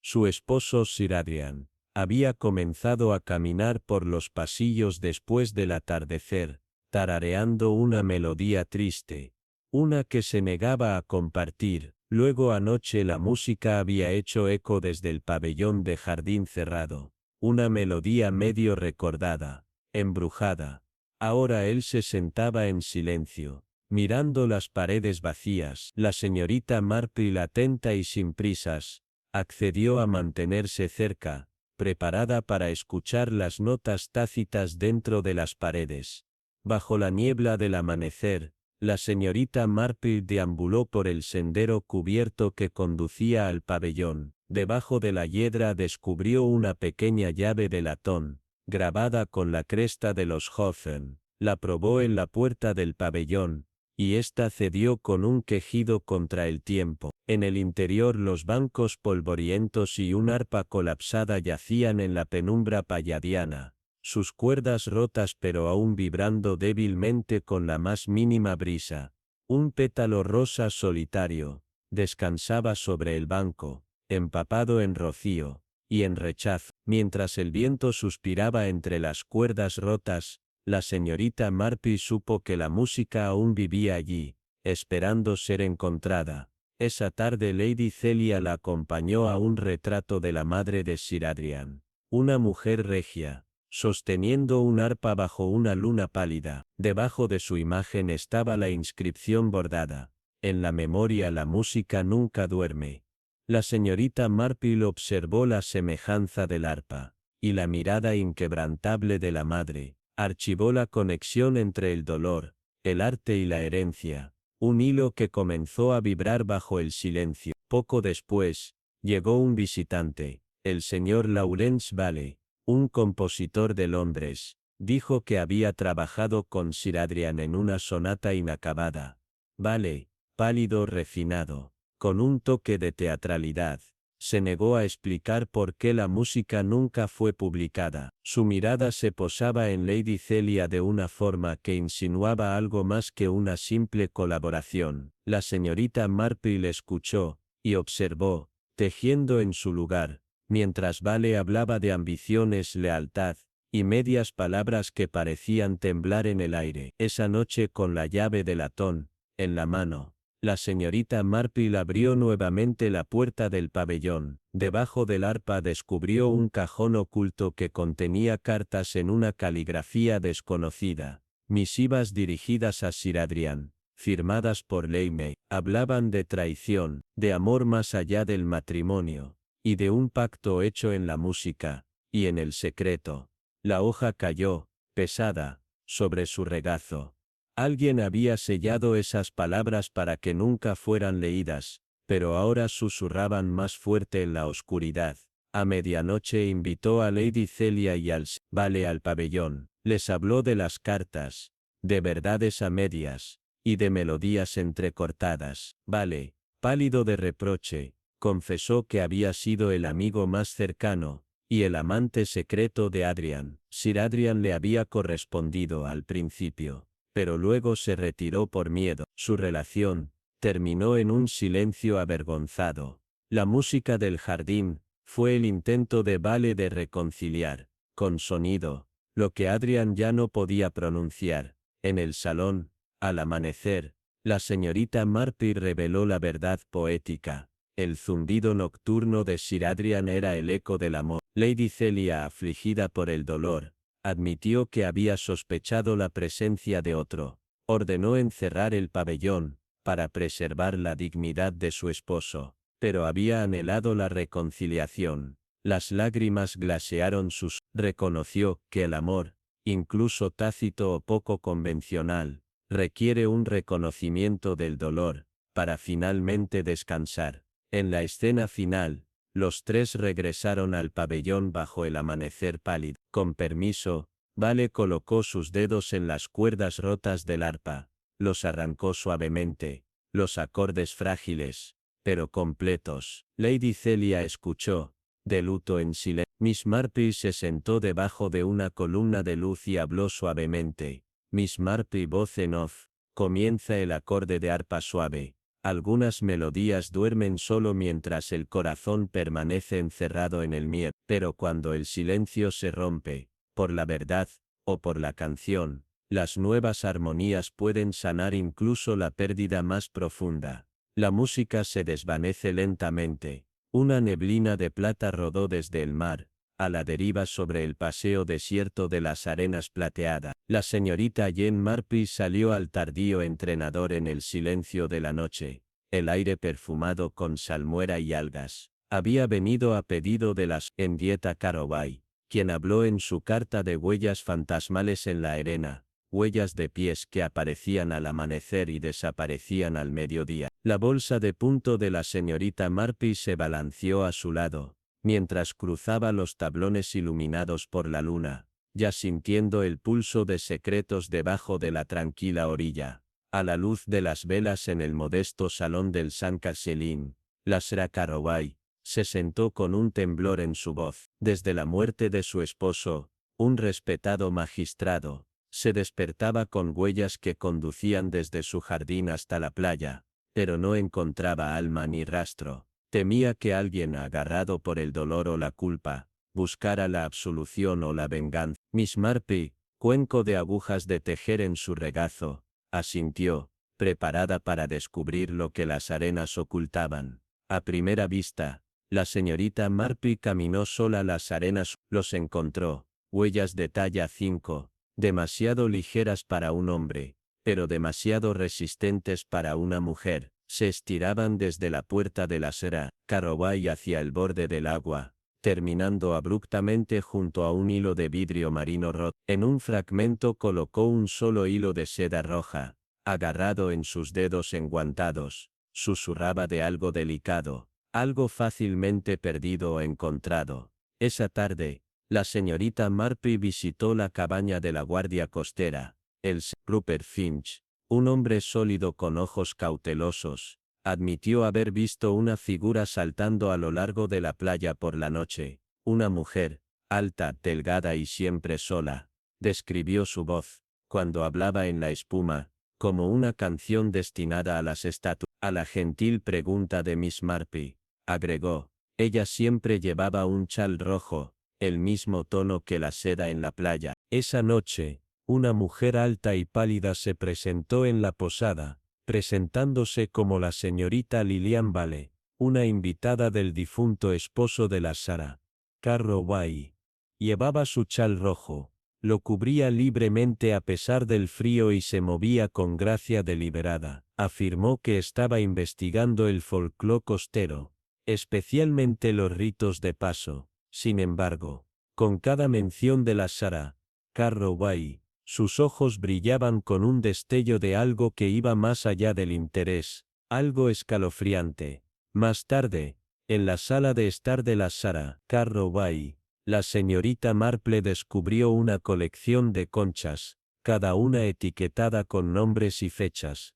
Su esposo Sir Adrian había comenzado a caminar por los pasillos después del atardecer, tarareando una melodía triste, una que se negaba a compartir. Luego anoche la música había hecho eco desde el pabellón de jardín cerrado, una melodía medio recordada, embrujada. Ahora él se sentaba en silencio, Mirando las paredes vacías, la señorita Marple, atenta y sin prisas, accedió a mantenerse cerca, preparada para escuchar las notas tácitas dentro de las paredes. Bajo la niebla del amanecer, la señorita Marple deambuló por el sendero cubierto que conducía al pabellón. Debajo de la hiedra descubrió una pequeña llave de latón, grabada con la cresta de los Hoffen. La probó en la puerta del pabellón, y ésta cedió con un quejido contra el tiempo. En el interior los bancos polvorientos y un arpa colapsada yacían en la penumbra palladiana, sus cuerdas rotas pero aún vibrando débilmente con la más mínima brisa. Un pétalo rosa solitario descansaba sobre el banco, empapado en rocío y en rechazo. Mientras el viento suspiraba entre las cuerdas rotas, la señorita Marple supo que la música aún vivía allí, esperando ser encontrada. Esa tarde Lady Celia la acompañó a un retrato de la madre de Sir Adrian, una mujer regia, sosteniendo un arpa bajo una luna pálida. Debajo de su imagen estaba la inscripción bordada: en la memoria la música nunca duerme. La señorita Marple observó la semejanza del arpa, y la mirada inquebrantable de la madre. Archivó la conexión entre el dolor, el arte y la herencia, un hilo que comenzó a vibrar bajo el silencio. Poco después, llegó un visitante, el señor Laurence Vale, un compositor de Londres. Dijo que había trabajado con Sir Adrian en una sonata inacabada. Vale, pálido, refinado, con un toque de teatralidad, se negó a explicar por qué la música nunca fue publicada. Su mirada se posaba en Lady Celia de una forma que insinuaba algo más que una simple colaboración. La señorita Marple escuchó, y observó, tejiendo en su lugar, mientras Vale hablaba de ambiciones, lealtad, y medias palabras que parecían temblar en el aire. Esa noche, con la llave de latón en la mano, la señorita Marple abrió nuevamente la puerta del pabellón. Debajo del arpa descubrió un cajón oculto que contenía cartas en una caligrafía desconocida, misivas dirigidas a Sir Adrian, firmadas por Leigh. Hablaban de traición, de amor más allá del matrimonio, y de un pacto hecho en la música, y en el secreto. La hoja cayó, pesada, sobre su regazo. Alguien había sellado esas palabras para que nunca fueran leídas, pero ahora susurraban más fuerte en la oscuridad. A medianoche invitó a Lady Celia y al Vale al pabellón. Les habló de las cartas, de verdades a medias, y de melodías entrecortadas. Vale, pálido de reproche, confesó que había sido el amigo más cercano, y el amante secreto de Adrian. Sir Adrian le había correspondido al principio, pero luego se retiró por miedo. Su relación terminó en un silencio avergonzado. La música del jardín fue el intento de Vale de reconciliar, con sonido, lo que Adrian ya no podía pronunciar. En el salón, al amanecer, la señorita Marple reveló la verdad poética. El zumbido nocturno de Sir Adrian era el eco del amor. Lady Celia, afligida por el dolor, admitió que había sospechado la presencia de otro. Ordenó encerrar el pabellón, para preservar la dignidad de su esposo, pero había anhelado la reconciliación. Las lágrimas glasearon sus. Reconoció que el amor, incluso tácito o poco convencional, requiere un reconocimiento del dolor, para finalmente descansar. En la escena final, los tres regresaron al pabellón bajo el amanecer pálido. Con permiso, Vale colocó sus dedos en las cuerdas rotas del arpa, los arrancó suavemente, los acordes frágiles, pero completos. Lady Celia escuchó, de luto en silencio. Miss Marple se sentó debajo de una columna de luz y habló suavemente. Miss Marple, voz en off, comienza el acorde de arpa suave. Algunas melodías duermen solo mientras el corazón permanece encerrado en el miedo, pero cuando el silencio se rompe, por la verdad, o por la canción, las nuevas armonías pueden sanar incluso la pérdida más profunda. La música se desvanece lentamente. Una neblina de plata rodó desde el mar, a la deriva sobre el paseo desierto de las arenas plateadas. La señorita Jane Marple salió al tardío entrenador en el silencio de la noche, el aire perfumado con salmuera y algas. Había venido a pedido de la Henrietta Carroway, quien habló en su carta de huellas fantasmales en la arena, huellas de pies que aparecían al amanecer y desaparecían al mediodía. La bolsa de punto de la señorita Marple se balanceó a su lado, mientras cruzaba los tablones iluminados por la luna, ya sintiendo el pulso de secretos debajo de la tranquila orilla. A la luz de las velas en el modesto salón del San Caselin, la Sra. Carroway se sentó con un temblor en su voz. Desde la muerte de su esposo, un respetado magistrado, se despertaba con huellas que conducían desde su jardín hasta la playa, pero no encontraba alma ni rastro. Temía que alguien agarrado por el dolor o la culpa, buscara la absolución o la venganza. Miss Marple, cuenco de agujas de tejer en su regazo, asintió, preparada para descubrir lo que las arenas ocultaban. A primera vista, la señorita Marple caminó sola las arenas, los encontró, huellas de talla 5, demasiado ligeras para un hombre, pero demasiado resistentes para una mujer. Se estiraban desde la puerta de la Sra. Carroway hacia el borde del agua, terminando abruptamente junto a un hilo de vidrio marino roto. En un fragmento colocó un solo hilo de seda roja, agarrado en sus dedos enguantados, susurraba de algo delicado, algo fácilmente perdido o encontrado. Esa tarde, la señorita Marple visitó la cabaña de la guardia costera, el Sr. Rupert Finch, un hombre sólido con ojos cautelosos, admitió haber visto una figura saltando a lo largo de la playa por la noche, una mujer, alta, delgada y siempre sola. Describió su voz, cuando hablaba en la espuma, como una canción destinada a las estatuas. A la gentil pregunta de Miss Marple, agregó, ella siempre llevaba un chal rojo, el mismo tono que la seda en la playa. Esa noche, una mujer alta y pálida se presentó en la posada, presentándose como la señorita Lilian Vale, una invitada del difunto esposo de la Sra. Carroway. Llevaba su chal rojo, lo cubría libremente a pesar del frío y se movía con gracia deliberada. Afirmó que estaba investigando el folclore costero, especialmente los ritos de paso. Sin embargo, con cada mención de la Sra. Carroway, sus ojos brillaban con un destello de algo que iba más allá del interés, algo escalofriante. Más tarde, en la sala de estar de la Sra. Carroway, la señorita Marple descubrió una colección de conchas, cada una etiquetada con nombres y fechas.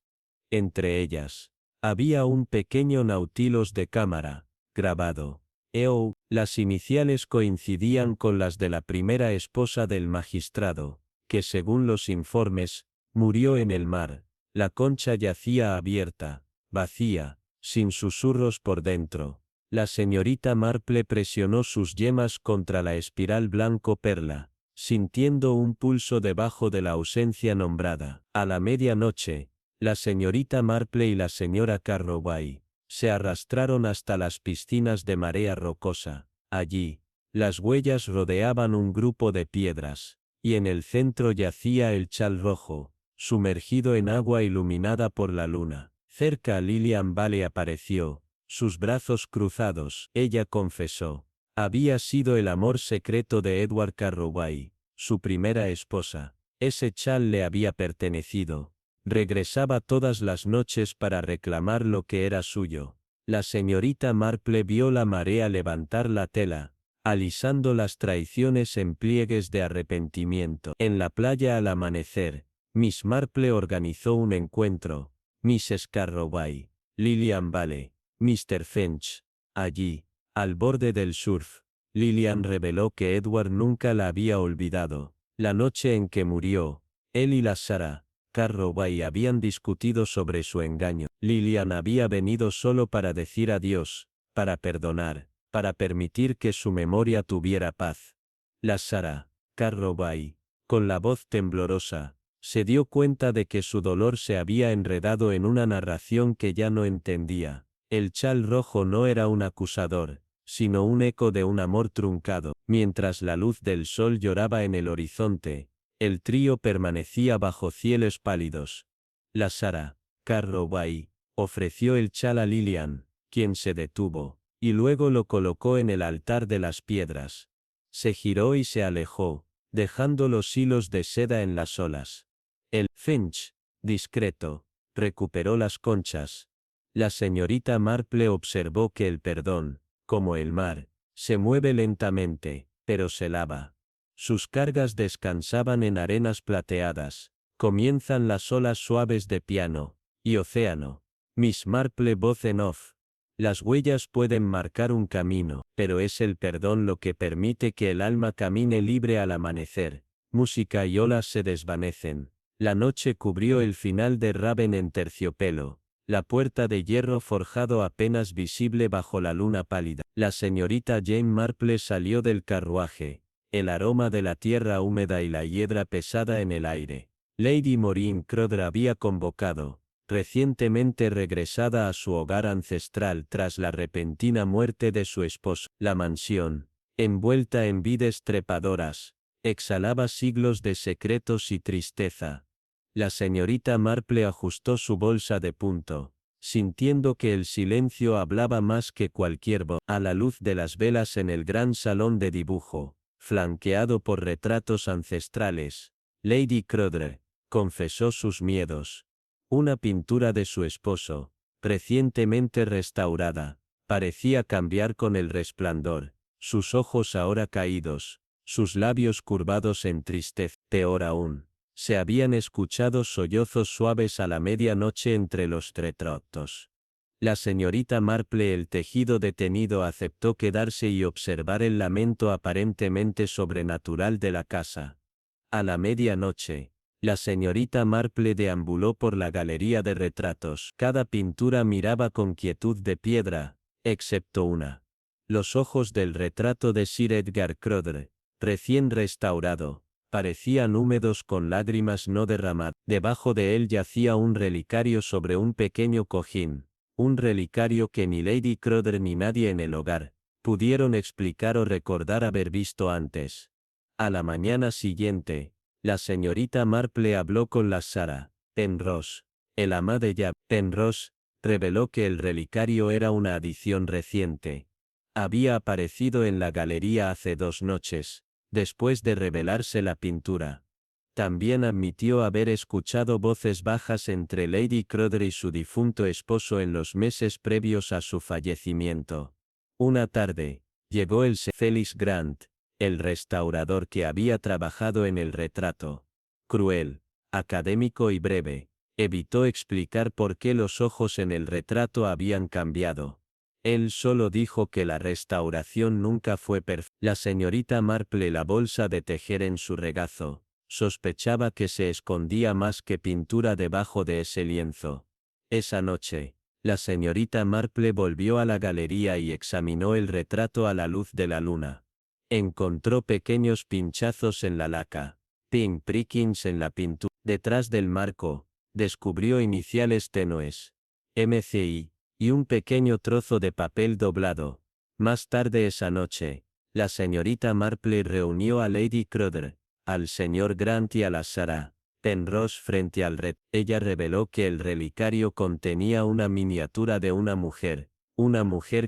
Entre ellas, había un pequeño nautilus de cámara, grabado. EO, las iniciales coincidían con las de la primera esposa del magistrado, que según los informes, murió en el mar. La concha yacía abierta, vacía, sin susurros por dentro. La señorita Marple presionó sus yemas contra la espiral blanco-perla, sintiendo un pulso debajo de la ausencia nombrada. A la medianoche, la señorita Marple y la señora Carroway se arrastraron hasta las piscinas de marea rocosa. Allí, las huellas rodeaban un grupo de piedras, y en el centro yacía el chal rojo, sumergido en agua iluminada por la luna. Cerca Lilian Vale apareció, sus brazos cruzados. Ella confesó. Había sido el amor secreto de Edward Carroway, su primera esposa. Ese chal le había pertenecido. Regresaba todas las noches para reclamar lo que era suyo. La señorita Marple vio la marea levantar la tela, alisando las traiciones en pliegues de arrepentimiento. En la playa al amanecer, Miss Marple organizó un encuentro. Mrs. Carroway, Lilian Vale, Mr. Finch. Allí, al borde del surf, Lilian reveló que Edward nunca la había olvidado. La noche en que murió, él y la Sra. Carroway habían discutido sobre su engaño. Lilian había venido solo para decir adiós, para perdonar, para permitir que su memoria tuviera paz. La Sra. Carroway, con la voz temblorosa, se dio cuenta de que su dolor se había enredado en una narración que ya no entendía. El chal rojo no era un acusador, sino un eco de un amor truncado. Mientras la luz del sol lloraba en el horizonte, el trío permanecía bajo cielos pálidos. La Sara, Carroway, ofreció el chal a Lillian, quien se detuvo, y luego lo colocó en el altar de las piedras. Se giró y se alejó, dejando los hilos de seda en las olas. El Finch, discreto, recuperó las conchas. La señorita Marple observó que el perdón, como el mar, se mueve lentamente, pero se lava. Sus cargas descansaban en arenas plateadas. Comienzan las olas suaves de piano y océano. Miss Marple voz en off. Las huellas pueden marcar un camino, pero es el perdón lo que permite que el alma camine libre al amanecer. Música y olas se desvanecen. La noche cubrió el final de Raven en terciopelo. La puerta de hierro forjado apenas visible bajo la luna pálida. La señorita Jane Marple salió del carruaje, el aroma de la tierra húmeda y la hiedra pesada en el aire. Lady Maureen Crowther había convocado, recientemente regresada a su hogar ancestral tras la repentina muerte de su esposo. La mansión, envuelta en vides trepadoras, exhalaba siglos de secretos y tristeza. La señorita Marple ajustó su bolsa de punto, sintiendo que el silencio hablaba más que cualquier voz. A la luz de las velas en el gran salón de dibujo, flanqueado por retratos ancestrales, Lady Crowther confesó sus miedos. Una pintura de su esposo, recientemente restaurada, parecía cambiar con el resplandor, sus ojos ahora caídos, sus labios curvados en tristeza. Peor aún, se habían escuchado sollozos suaves a la medianoche entre los retratos. La señorita Marple, el tejido detenido, aceptó quedarse y observar el lamento aparentemente sobrenatural de la casa. A la medianoche, la señorita Marple deambuló por la galería de retratos. Cada pintura miraba con quietud de piedra, excepto una. Los ojos del retrato de Sir Edgar Crowther, recién restaurado, parecían húmedos con lágrimas no derramadas. Debajo de él yacía un relicario sobre un pequeño cojín, un relicario que ni Lady Crowther ni nadie en el hogar pudieron explicar o recordar haber visto antes. A la mañana siguiente, la señorita Marple habló con la Sara Penrose, el ama de llave. Penrose reveló que el relicario era una adición reciente. Había aparecido en la galería hace 2 noches, después de revelarse la pintura. También admitió haber escuchado voces bajas entre Lady Crowther y su difunto esposo en los meses previos a su fallecimiento. Una tarde, llegó el Sr. Felix Grant, el restaurador que había trabajado en el retrato. Cruel, académico y breve, evitó explicar por qué los ojos en el retrato habían cambiado. Él solo dijo que la restauración nunca fue perfecta. La señorita Marple, la bolsa de tejer en su regazo, sospechaba que se escondía más que pintura debajo de ese lienzo. Esa noche, la señorita Marple volvió a la galería y examinó el retrato a la luz de la luna. Encontró pequeños pinchazos en la laca, prickings en la pintura. Detrás del marco, descubrió iniciales tenues, MCI, y un pequeño trozo de papel doblado. Más tarde esa noche, la señorita Marple reunió a Lady Crowther, al señor Grant y a la Sara Penrose frente al red. Ella reveló que el relicario contenía una miniatura de una mujer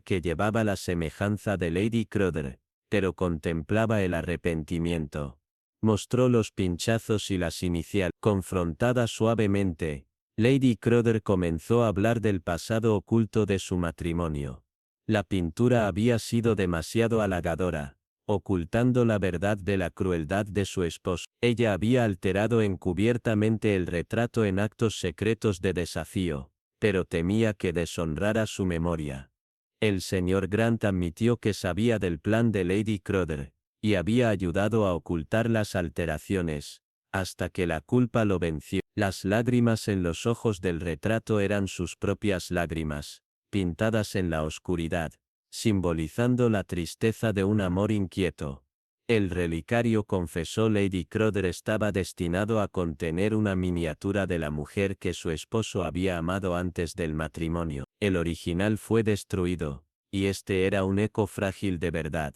que llevaba la semejanza de Lady Crowther, pero contemplaba el arrepentimiento. Mostró los pinchazos y las iniciales. Confrontada suavemente, Lady Crowther comenzó a hablar del pasado oculto de su matrimonio. La pintura había sido demasiado halagadora, ocultando la verdad de la crueldad de su esposo. Ella había alterado encubiertamente el retrato en actos secretos de desafío, pero temía que deshonrara su memoria. El señor Grant admitió que sabía del plan de Lady Crowther, y había ayudado a ocultar las alteraciones, hasta que la culpa lo venció. Las lágrimas en los ojos del retrato eran sus propias lágrimas, pintadas en la oscuridad, simbolizando la tristeza de un amor inquieto. El relicario, confesó Lady Crowther, estaba destinado a contener una miniatura de la mujer que su esposo había amado antes del matrimonio. El original fue destruido, y este era un eco frágil de verdad.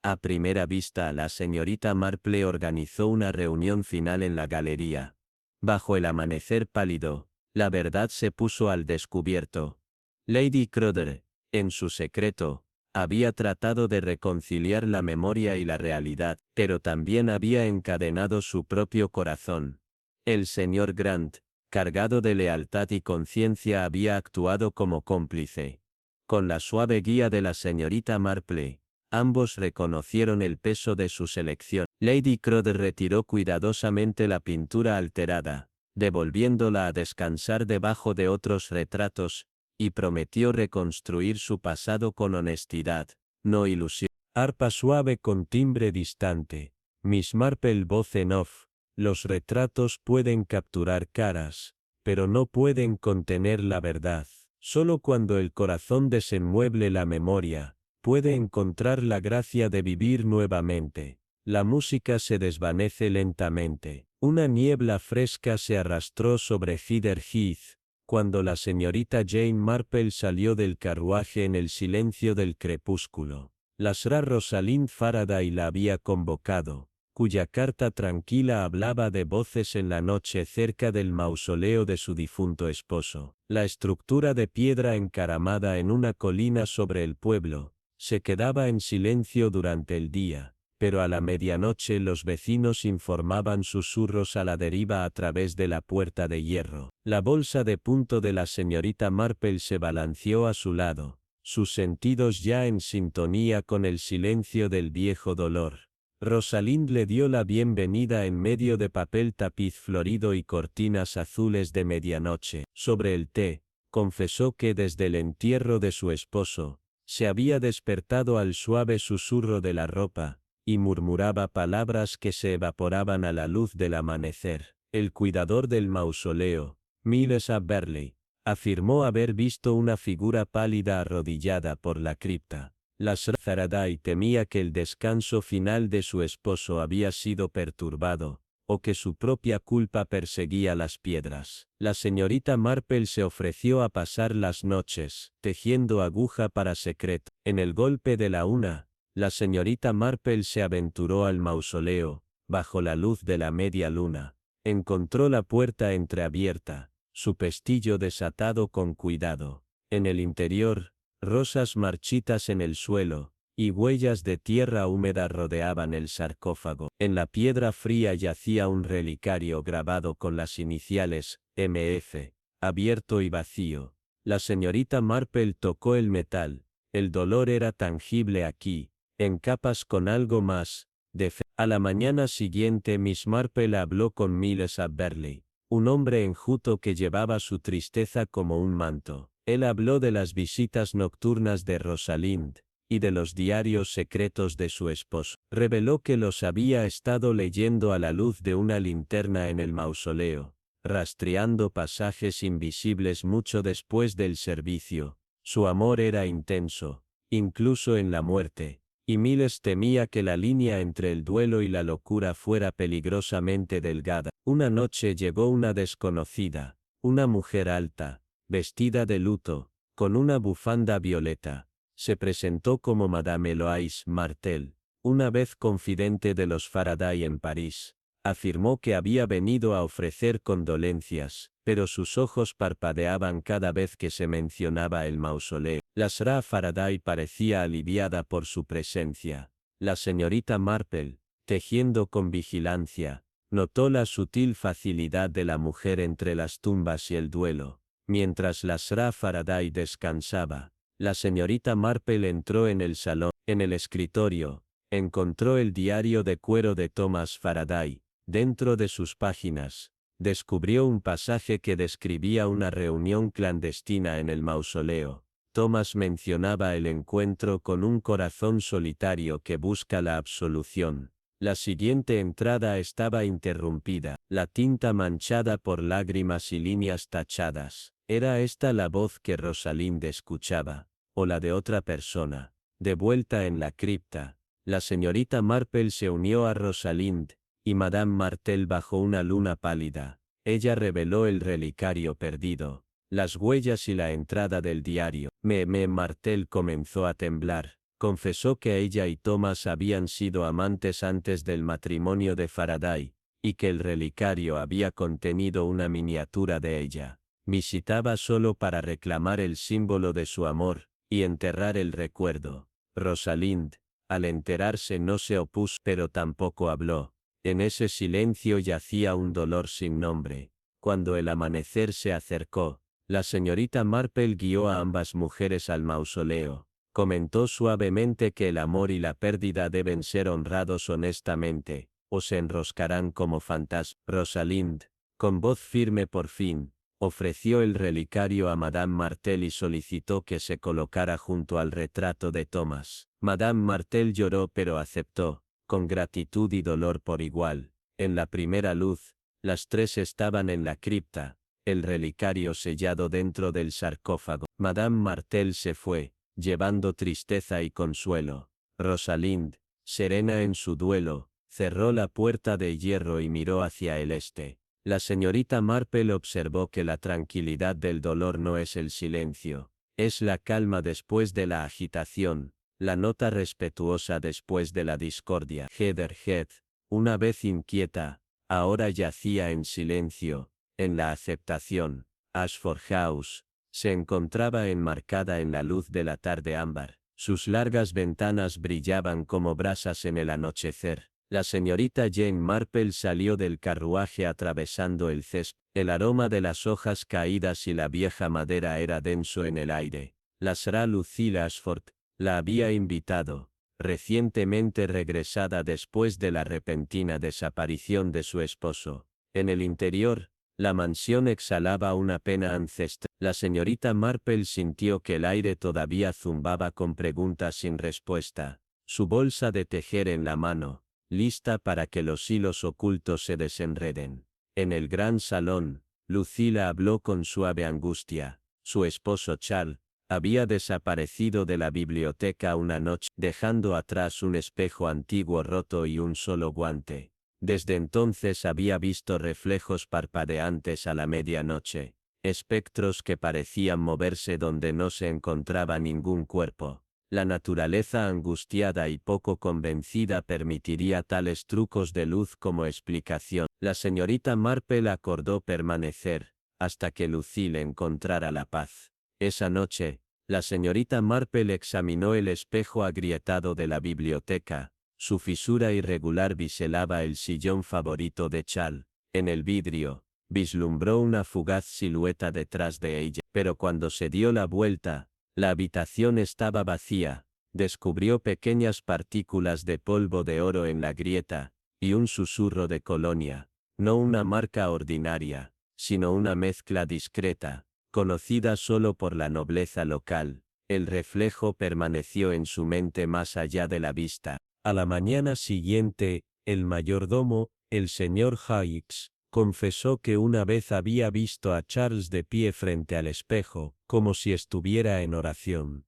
A primera vista, la señorita Marple organizó una reunión final en la galería. Bajo el amanecer pálido, la verdad se puso al descubierto. Lady Crowther, en su secreto, había tratado de reconciliar la memoria y la realidad, pero también había encadenado su propio corazón. El señor Grant, cargado de lealtad y conciencia, había actuado como cómplice. Con la suave guía de la señorita Marple, ambos reconocieron el peso de su selección. Lady Crowther retiró cuidadosamente la pintura alterada, devolviéndola a descansar debajo de otros retratos, y prometió reconstruir su pasado con honestidad, no ilusión. Arpa suave con timbre distante. Miss Marple voz en off. Los retratos pueden capturar caras, pero no pueden contener la verdad. Solo cuando el corazón desenmueble la memoria, puede encontrar la gracia de vivir nuevamente. La música se desvanece lentamente. Una niebla fresca se arrastró sobre Cedar Heath, cuando la señorita Jane Marple salió del carruaje en el silencio del crepúsculo. La Sra. Rosalind Faraday la había convocado, cuya carta tranquila hablaba de voces en la noche cerca del mausoleo de su difunto esposo. La estructura de piedra encaramada en una colina sobre el pueblo, se quedaba en silencio durante el día, pero a la medianoche los vecinos informaban susurros a la deriva a través de la puerta de hierro. La bolsa de punto de la señorita Marple se balanceó a su lado, sus sentidos ya en sintonía con el silencio del viejo dolor. Rosalind le dio la bienvenida en medio de papel tapiz florido y cortinas azules de medianoche. Sobre el té, confesó que desde el entierro de su esposo, se había despertado al suave susurro de la ropa, y murmuraba palabras que se evaporaban a la luz del amanecer. El cuidador del mausoleo, Miles Aberley, afirmó haber visto una figura pálida arrodillada por la cripta. La Sra. Faraday temía que el descanso final de su esposo había sido perturbado, o que su propia culpa perseguía las piedras. La señorita Marple se ofreció a pasar las noches, tejiendo aguja para secreto. En el golpe de la una, la señorita Marple se aventuró al mausoleo, bajo la luz de la media luna. Encontró la puerta entreabierta, su pestillo desatado con cuidado. En el interior, rosas marchitas en el suelo, y huellas de tierra húmeda rodeaban el sarcófago. En la piedra fría yacía un relicario grabado con las iniciales, MF, abierto y vacío. La señorita Marple tocó el metal. El dolor era tangible aquí, en capas con algo más de fe. A la mañana siguiente Miss Marple habló con Miles Aberley, un hombre enjuto que llevaba su tristeza como un manto. Él habló de las visitas nocturnas de Rosalind, y de los diarios secretos de su esposo. Reveló que los había estado leyendo a la luz de una linterna en el mausoleo, rastreando pasajes invisibles mucho después del servicio. Su amor era intenso, incluso en la muerte, y Miles temía que la línea entre el duelo y la locura fuera peligrosamente delgada. Una noche llegó una desconocida, una mujer alta, vestida de luto, con una bufanda violeta. Se presentó como Madame Eloise Martel, una vez confidente de los Faraday en París. Afirmó que había venido a ofrecer condolencias, pero sus ojos parpadeaban cada vez que se mencionaba el mausoleo. La Sra. Faraday parecía aliviada por su presencia. La señorita Marple, tejiendo con vigilancia, notó la sutil facilidad de la mujer entre las tumbas y el duelo. Mientras la Sra. Faraday descansaba, la señorita Marple entró en el salón. En el escritorio, encontró el diario de cuero de Thomas Faraday. Dentro de sus páginas, descubrió un pasaje que describía una reunión clandestina en el mausoleo. Thomas mencionaba el encuentro con un corazón solitario que busca la absolución. La siguiente entrada estaba interrumpida, la tinta manchada por lágrimas y líneas tachadas. ¿Era esta la voz que Rosalind escuchaba, o la de otra persona? De vuelta en la cripta, la señorita Marple se unió a Rosalind, y Madame Martel bajo una luna pálida. Ella reveló el relicario perdido. las huellas y la entrada del diario. Martel comenzó a temblar. Confesó que ella y Thomas habían sido amantes antes del matrimonio de Faraday, y que el relicario había contenido una miniatura de ella. Visitaba solo para reclamar el símbolo de su amor, y enterrar el recuerdo. Rosalind, al enterarse, no se opuso, pero tampoco habló. En ese silencio yacía un dolor sin nombre. Cuando el amanecer se acercó, la señorita Marple guió a ambas mujeres al mausoleo. Comentó suavemente que el amor y la pérdida deben ser honrados honestamente, o se enroscarán como fantasmas. Rosalind, con voz firme por fin, ofreció el relicario a Madame Martel y solicitó que se colocara junto al retrato de Thomas. Madame Martel lloró pero aceptó, con gratitud y dolor por igual. En la primera luz, las tres estaban en la cripta, el relicario sellado dentro del sarcófago. Madame Martel se fue, llevando tristeza y consuelo. Rosalind, serena en su duelo, cerró la puerta de hierro y miró hacia el este. La señorita Marple observó que la tranquilidad del dolor no es el silencio, es la calma después de la agitación, la nota respetuosa después de la discordia. Heatherhead, una vez inquieta, ahora yacía en silencio, en la aceptación. Ashford House se encontraba enmarcada en la luz de la tarde ámbar. Sus largas ventanas brillaban como brasas en el anochecer. La señorita Jane Marple salió del carruaje atravesando el césped. El aroma de las hojas caídas y la vieja madera era denso en el aire. La Sra. Lucille Ashford la había invitado, recientemente regresada después de la repentina desaparición de su esposo. En el interior, la mansión exhalaba una pena ancestral. La señorita Marple sintió que el aire todavía zumbaba con preguntas sin respuesta. Su bolsa de tejer en la mano, lista para que los hilos ocultos se desenreden. En el gran salón, Lucille habló con suave angustia. Su esposo Charles había desaparecido de la biblioteca una noche, dejando atrás un espejo antiguo roto y un solo guante. Desde entonces había visto reflejos parpadeantes a la medianoche, espectros que parecían moverse donde no se encontraba ningún cuerpo. La naturaleza angustiada y poco convencida permitiría tales trucos de luz como explicación. La señorita Marple acordó permanecer, hasta que Lucille encontrara la paz. Esa noche, la señorita Marple examinó el espejo agrietado de la biblioteca. Su fisura irregular biselaba el sillón favorito de Charles. En el vidrio, vislumbró una fugaz silueta detrás de ella, pero cuando se dio la vuelta, la habitación estaba vacía. Descubrió pequeñas partículas de polvo de oro en la grieta, y un susurro de colonia. No una marca ordinaria, sino una mezcla discreta, conocida solo por la nobleza local. El reflejo permaneció en su mente más allá de la vista. A la mañana siguiente, el mayordomo, el señor Hicks, confesó que una vez había visto a Charles de pie frente al espejo, como si estuviera en oración.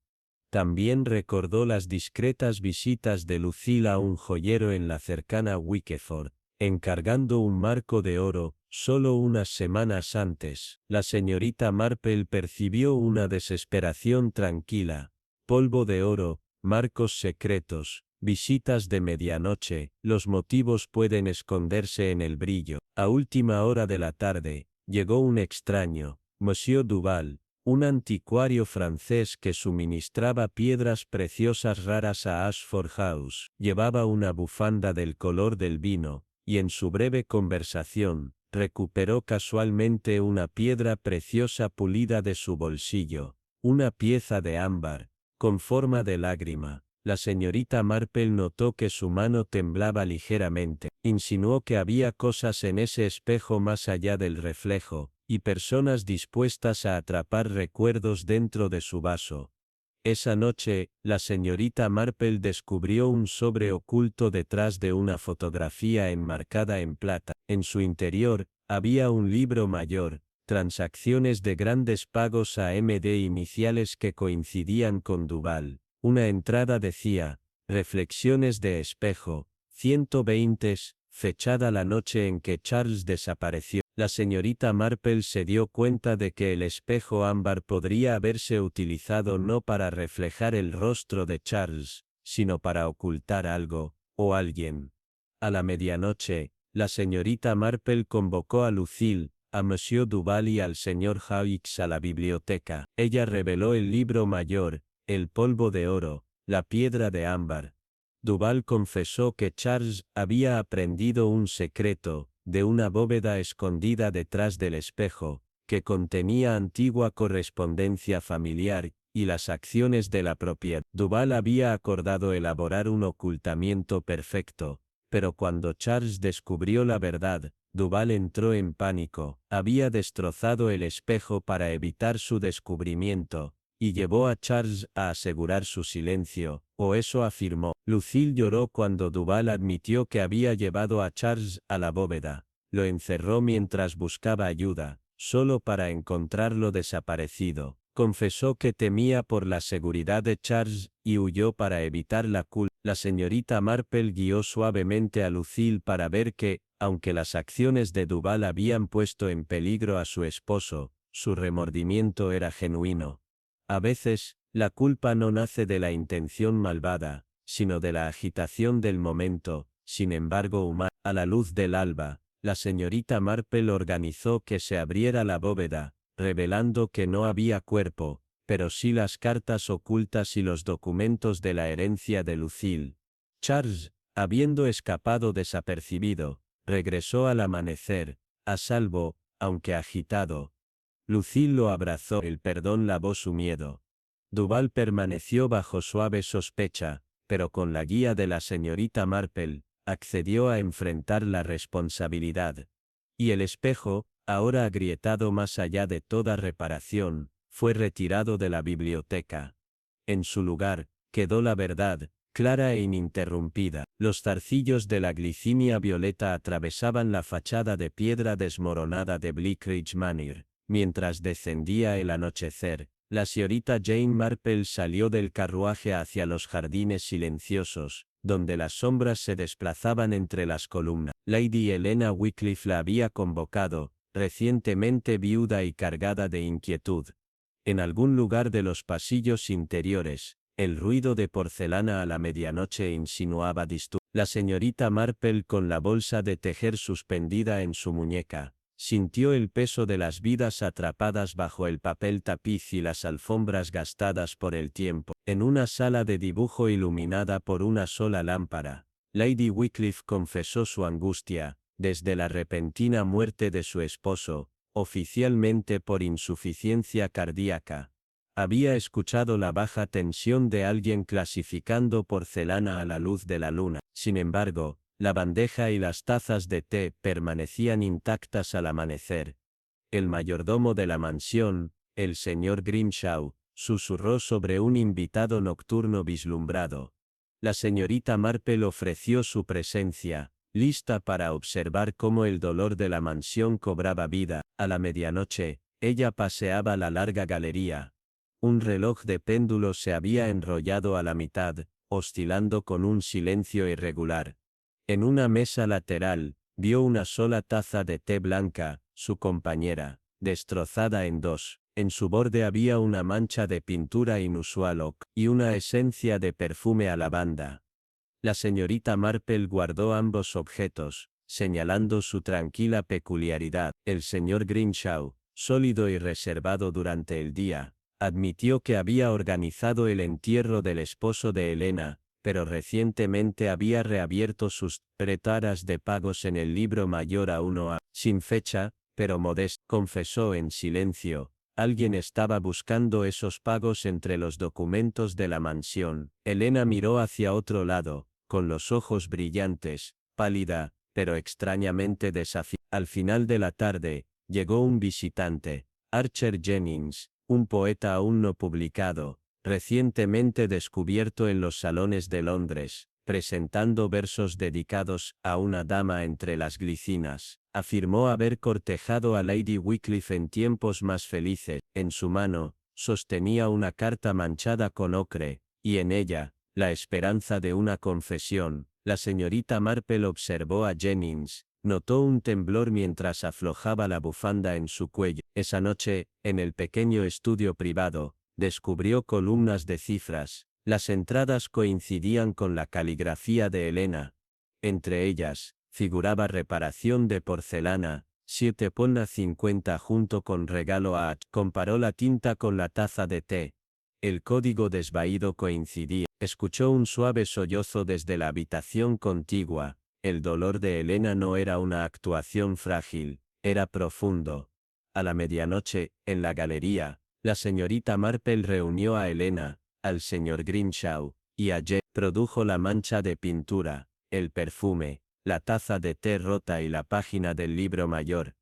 También recordó las discretas visitas de Lucille a un joyero en la cercana Wykeford, encargando un marco de oro. Solo unas semanas antes, la señorita Marple percibió una desesperación tranquila. Polvo de oro, marcos secretos, visitas de medianoche, los motivos pueden esconderse en el brillo. A última hora de la tarde, llegó un extraño, Monsieur Duval, un anticuario francés que suministraba piedras preciosas raras a Ashford House. Llevaba una bufanda del color del vino, y en su breve conversación, recuperó casualmente una piedra preciosa pulida de su bolsillo, una pieza de ámbar, con forma de lágrima. La señorita Marple notó que su mano temblaba ligeramente. Insinuó que había cosas en ese espejo más allá del reflejo, y personas dispuestas a atrapar recuerdos dentro de su vaso. Esa noche, la señorita Marple descubrió un sobre oculto detrás de una fotografía enmarcada en plata. En su interior, había un libro mayor, transacciones de grandes pagos a MD iniciales que coincidían con Duval. Una entrada decía, Reflexiones de espejo, 120, fechada la noche en que Charles desapareció. La señorita Marple se dio cuenta de que el espejo ámbar podría haberse utilizado no para reflejar el rostro de Charles, sino para ocultar algo, o alguien. A la medianoche, la señorita Marple convocó a Lucille, a Monsieur Duval y al señor Hawkes a la biblioteca. Ella reveló el libro mayor, el polvo de oro, la piedra de ámbar. Duval confesó que Charles había aprendido un secreto, de una bóveda escondida detrás del espejo, que contenía antigua correspondencia familiar, y las acciones de la propiedad. Duval había acordado elaborar un ocultamiento perfecto, pero cuando Charles descubrió la verdad, Duval entró en pánico. Había destrozado el espejo para evitar su descubrimiento, y llevó a Charles a asegurar su silencio, o eso afirmó. Lucille lloró cuando Duval admitió que había llevado a Charles a la bóveda. Lo encerró mientras buscaba ayuda, solo para encontrarlo desaparecido. Confesó que temía por la seguridad de Charles, y huyó para evitar la culpa. La señorita Marple guió suavemente a Lucille para ver que, aunque las acciones de Duval habían puesto en peligro a su esposo, su remordimiento era genuino. A veces, la culpa no nace de la intención malvada, sino de la agitación del momento, sin embargo humana. A la luz del alba, la señorita Marple organizó que se abriera la bóveda, revelando que no había cuerpo, pero sí las cartas ocultas y los documentos de la herencia de Lucille. Charles, habiendo escapado desapercibido, regresó al amanecer, a salvo, aunque agitado. Lucille lo abrazó, el perdón lavó su miedo. Duval permaneció bajo suave sospecha, pero con la guía de la señorita Marple, accedió a enfrentar la responsabilidad. Y el espejo, ahora agrietado más allá de toda reparación, fue retirado de la biblioteca. En su lugar, quedó la verdad, clara e ininterrumpida. Los zarcillos de la glicinia violeta atravesaban la fachada de piedra desmoronada de Bleakridge Manor. Mientras descendía el anochecer, la señorita Jane Marple salió del carruaje hacia los jardines silenciosos, donde las sombras se desplazaban entre las columnas. Lady Helena Wycliffe la había convocado, recientemente viuda y cargada de inquietud. En algún lugar de los pasillos interiores, el ruido de porcelana a la medianoche insinuaba disturbios. La señorita Marple, con la bolsa de tejer suspendida en su muñeca, sintió el peso de las vidas atrapadas bajo el papel tapiz y las alfombras gastadas por el tiempo. En una sala de dibujo iluminada por una sola lámpara, Lady Wycliffe confesó su angustia, desde la repentina muerte de su esposo, oficialmente por insuficiencia cardíaca. Había escuchado la baja tensión de alguien clasificando porcelana a la luz de la luna. Sin embargo, la bandeja y las tazas de té permanecían intactas al amanecer. El mayordomo de la mansión, el señor Grimshaw, susurró sobre un invitado nocturno vislumbrado. La señorita Marple ofreció su presencia, lista para observar cómo el dolor de la mansión cobraba vida. A la medianoche, ella paseaba la larga galería. Un reloj de péndulo se había enrollado a la mitad, oscilando con un silencio irregular. En una mesa lateral, vio una sola taza de té blanca, su compañera, destrozada en dos. En su borde había una mancha de pintura inusual y una esencia de perfume a lavanda. La señorita Marple guardó ambos objetos, señalando su tranquila peculiaridad. El señor Grimshaw, sólido y reservado durante el día, admitió que había organizado el entierro del esposo de Helena, pero recientemente había reabierto sus pretaras de pagos en el libro mayor a 1A, sin fecha, pero modesto. Confesó en silencio, alguien estaba buscando esos pagos entre los documentos de la mansión. Helena miró hacia otro lado, con los ojos brillantes, pálida, pero extrañamente desafiante. Al final de la tarde, llegó un visitante, Archer Jennings, un poeta aún no publicado, recientemente descubierto en los salones de Londres, presentando versos dedicados a una dama entre las glicinas. Afirmó haber cortejado a Lady Wycliffe en tiempos más felices. En su mano, sostenía una carta manchada con ocre, y en ella, la esperanza de una confesión. La señorita Marple observó a Jennings, Notó un temblor mientras aflojaba la bufanda en su cuello. Esa noche, en el pequeño estudio privado, descubrió columnas de cifras. Las entradas coincidían con la caligrafía de Elena. Entre ellas, figuraba reparación de porcelana, 7,50 junto con regalo a H. Comparó la tinta con la taza de té. El código desvaído coincidía. Escuchó un suave sollozo desde la habitación contigua. El dolor de Elena no era una actuación frágil, era profundo. A la medianoche, en la galería, la señorita Marple reunió a Elena, al señor Grimshaw, y a Jane. Produjo la mancha de pintura, el perfume, la taza de té rota y la página del libro mayor.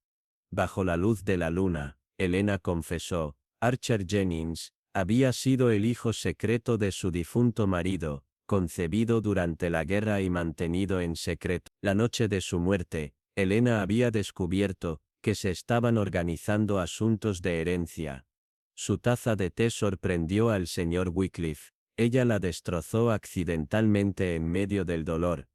Bajo la luz de la luna, Elena confesó, Archer Jennings había sido el hijo secreto de su difunto marido, concebido durante la guerra y mantenido en secreto. La noche de su muerte, Elena había descubierto que se estaban organizando asuntos de herencia. Su taza de té sorprendió al señor Wycliffe. Ella la destrozó accidentalmente en medio del dolor.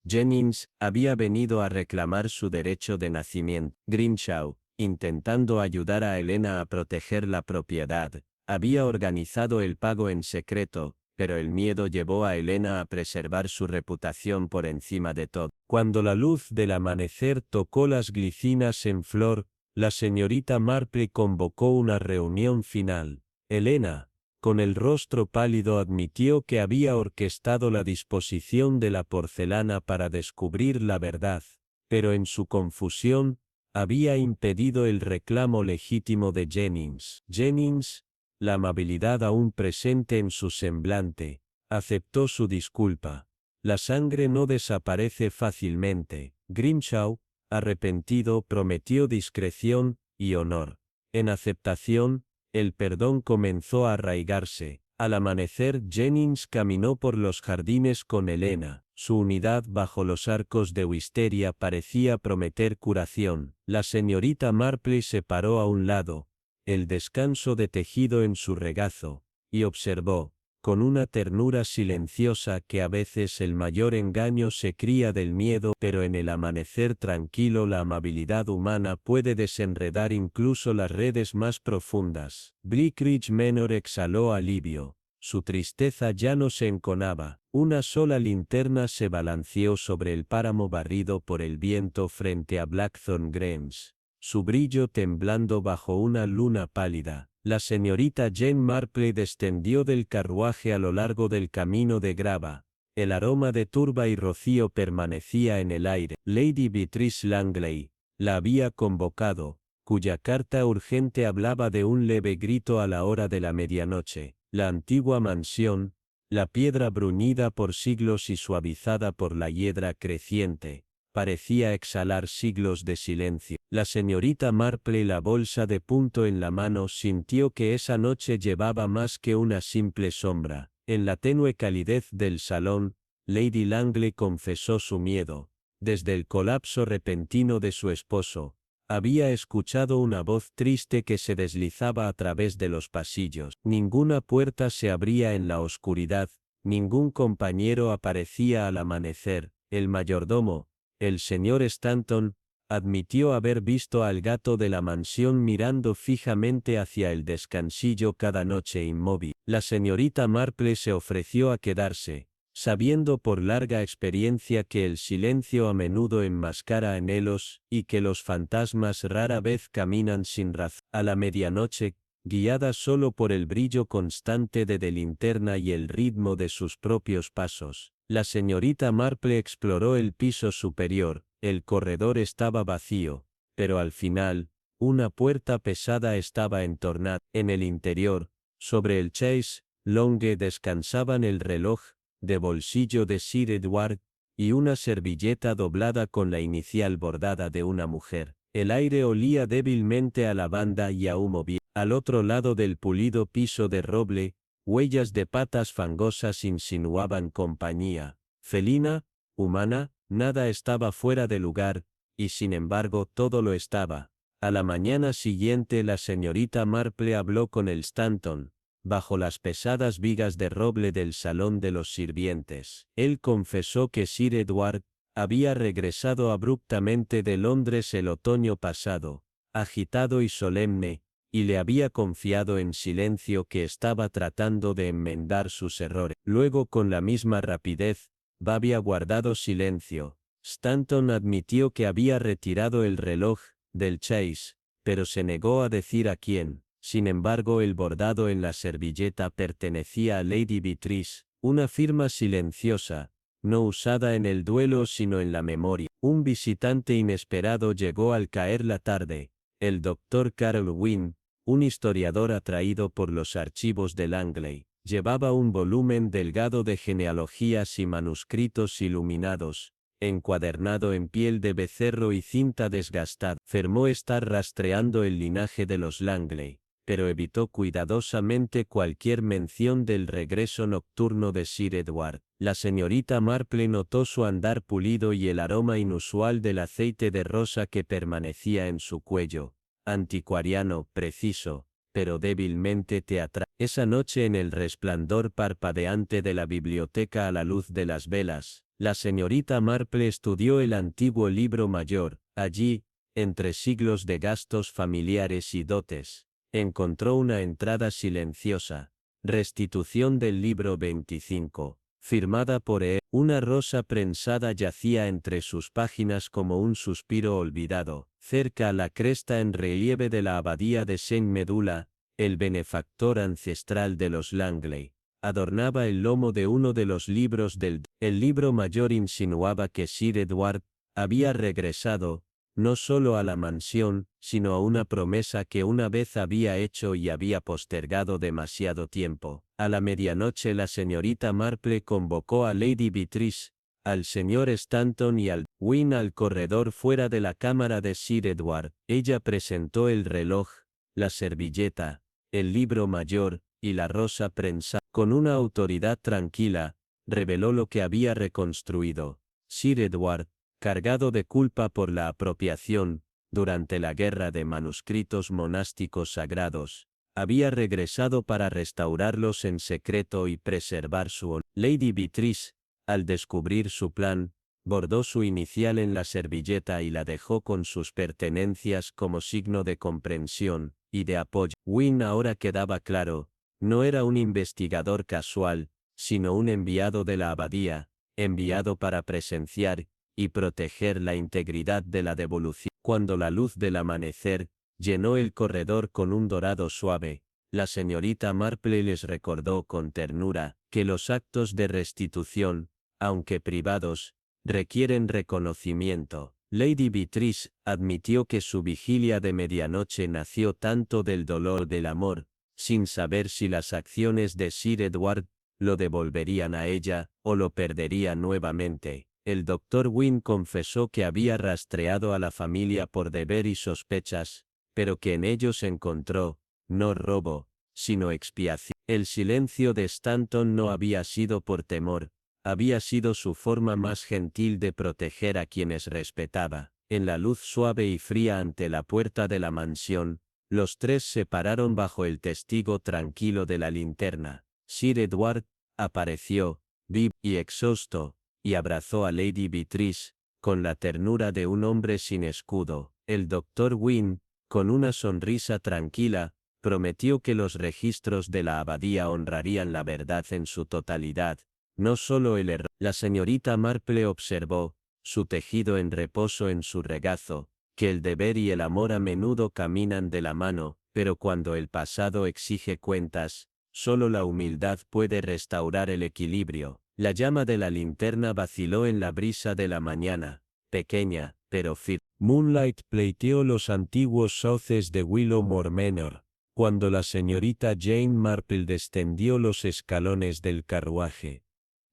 Jennings había venido a reclamar su derecho de nacimiento. Grimshaw, intentando ayudar a Elena a proteger la propiedad, había organizado el pago en secreto, pero el miedo llevó a Elena a preservar su reputación por encima de todo. Cuando la luz del amanecer tocó las glicinas en flor, la señorita Marple convocó una reunión final. Elena, con el rostro pálido, admitió que había orquestado la disposición de la porcelana para descubrir la verdad, pero en su confusión, había impedido el reclamo legítimo de Jennings. Jennings, la amabilidad aún presente en su semblante, aceptó su disculpa. La sangre no desaparece fácilmente. Grimshaw, arrepentido, prometió discreción y honor. En aceptación, el perdón comenzó a arraigarse. Al amanecer, Jennings caminó por los jardines con Elena. Su unidad bajo los arcos de Wisteria parecía prometer curación. La señorita Marple se paró a un lado, el descanso de tejido en su regazo, y observó, con una ternura silenciosa, que a veces el mayor engaño se cría del miedo, pero en el amanecer tranquilo la amabilidad humana puede desenredar incluso las redes más profundas. Bleakridge Manor exhaló alivio. Su tristeza ya no se enconaba. Una sola linterna se balanceó sobre el páramo barrido por el viento frente a Blackthorn Grange, su brillo temblando bajo una luna pálida. La señorita Jane Marple descendió del carruaje a lo largo del camino de grava. El aroma de turba y rocío permanecía en el aire. Lady Beatrice Langley la había convocado, cuya carta urgente hablaba de un leve grito a la hora de la medianoche. La antigua mansión, la piedra bruñida por siglos y suavizada por la hiedra creciente, parecía exhalar siglos de silencio. La señorita Marple, la bolsa de punto en la mano, sintió que esa noche llevaba más que una simple sombra. En la tenue calidez del salón, Lady Langley confesó su miedo. Desde el colapso repentino de su esposo, había escuchado una voz triste que se deslizaba a través de los pasillos. Ninguna puerta se abría en la oscuridad, ningún compañero aparecía al amanecer. El mayordomo, el señor Stanton, admitió haber visto al gato de la mansión mirando fijamente hacia el descansillo cada noche inmóvil. La señorita Marple se ofreció a quedarse, sabiendo por larga experiencia que el silencio a menudo enmascara anhelos, y que los fantasmas rara vez caminan sin razón. A la medianoche, guiada solo por el brillo constante de linterna y el ritmo de sus propios pasos, la señorita Marple exploró el piso superior. El corredor estaba vacío, pero al final, una puerta pesada estaba entornada. En el interior, sobre el chaise longue, descansaban el reloj de bolsillo de Sir Edward y una servilleta doblada con la inicial bordada de una mujer. El aire olía débilmente a lavanda y a humo viejo. Al otro lado del pulido piso de roble, huellas de patas fangosas insinuaban compañía. Felina, humana, nada estaba fuera de lugar, y sin embargo todo lo estaba. A la mañana siguiente la señorita Marple habló con el Stanton, bajo las pesadas vigas de roble del salón de los sirvientes. Él confesó que Sir Edward Había regresado abruptamente de Londres el otoño pasado, agitado y solemne, y le había confiado en silencio que estaba tratando de enmendar sus errores. Luego, con la misma rapidez, había guardado silencio. Stanton admitió que había retirado el reloj del Chase, pero se negó a decir a quién. Sin embargo, el bordado en la servilleta pertenecía a Lady Beatrice, una firma silenciosa, no usada en el duelo sino en la memoria. Un visitante inesperado llegó al caer la tarde, el Dr. Carol Wynne, un historiador atraído por los archivos de Langley. Llevaba un volumen delgado de genealogías y manuscritos iluminados, encuadernado en piel de becerro y cinta desgastada. Afirmó estar rastreando el linaje de los Langley, pero evitó cuidadosamente cualquier mención del regreso nocturno de Sir Edward. La señorita Marple notó su andar pulido y el aroma inusual del aceite de rosa que permanecía en su cuello, anticuariano, preciso, pero débilmente teatral. Esa noche, en el resplandor parpadeante de la biblioteca a la luz de las velas, la señorita Marple estudió el antiguo libro mayor. Allí, entre siglos de gastos familiares y dotes, encontró una entrada silenciosa, restitución del libro 25, firmada por E. Una rosa prensada yacía entre sus páginas como un suspiro olvidado, cerca a la cresta en relieve de la abadía de Saint Medula, el benefactor ancestral de los Langley. Adornaba el lomo de uno de los libros El libro mayor insinuaba que Sir Edward había regresado, no solo a la mansión, sino a una promesa que una vez había hecho y había postergado demasiado tiempo. A la medianoche la señorita Marple convocó a Lady Beatrice, al señor Stanton y al Wynne al corredor fuera de la cámara de Sir Edward. Ella presentó el reloj, la servilleta, el libro mayor, y la rosa prensa. Con una autoridad tranquila, reveló lo que había reconstruido. Sir Edward, cargado de culpa por la apropiación, durante la guerra de manuscritos monásticos sagrados, había regresado para restaurarlos en secreto y preservar su honor. Lady Beatrice, al descubrir su plan, bordó su inicial en la servilleta y la dejó con sus pertenencias como signo de comprensión y de apoyo. Wynne, ahora quedaba claro, no era un investigador casual, sino un enviado de la abadía, enviado para presenciar y proteger la integridad de la devolución. Cuando la luz del amanecer llenó el corredor con un dorado suave, la señorita Marple les recordó con ternura que los actos de restitución, aunque privados, requieren reconocimiento. Lady Beatrice admitió que su vigilia de medianoche nació tanto del dolor del amor, sin saber si las acciones de Sir Edward lo devolverían a ella o lo perdería nuevamente. El Dr. Wynne confesó que había rastreado a la familia por deber y sospechas, pero que en ellos encontró, no robo, sino expiación. El silencio de Stanton no había sido por temor, había sido su forma más gentil de proteger a quienes respetaba. En la luz suave y fría ante la puerta de la mansión, los tres se pararon bajo el testigo tranquilo de la linterna. Sir Edward apareció, vivo y exhausto, y abrazó a Lady Beatrice, con la ternura de un hombre sin escudo. El Dr. Wynne, con una sonrisa tranquila, prometió que los registros de la abadía honrarían la verdad en su totalidad, no solo el error. La señorita Marple observó, su tejido en reposo en su regazo, que el deber y el amor a menudo caminan de la mano, pero cuando el pasado exige cuentas, solo la humildad puede restaurar el equilibrio. La llama de la linterna vaciló en la brisa de la mañana, pequeña, pero firme. Moonlight pleiteó los antiguos sauces de Willowmore Manor, cuando la señorita Jane Marple descendió los escalones del carruaje.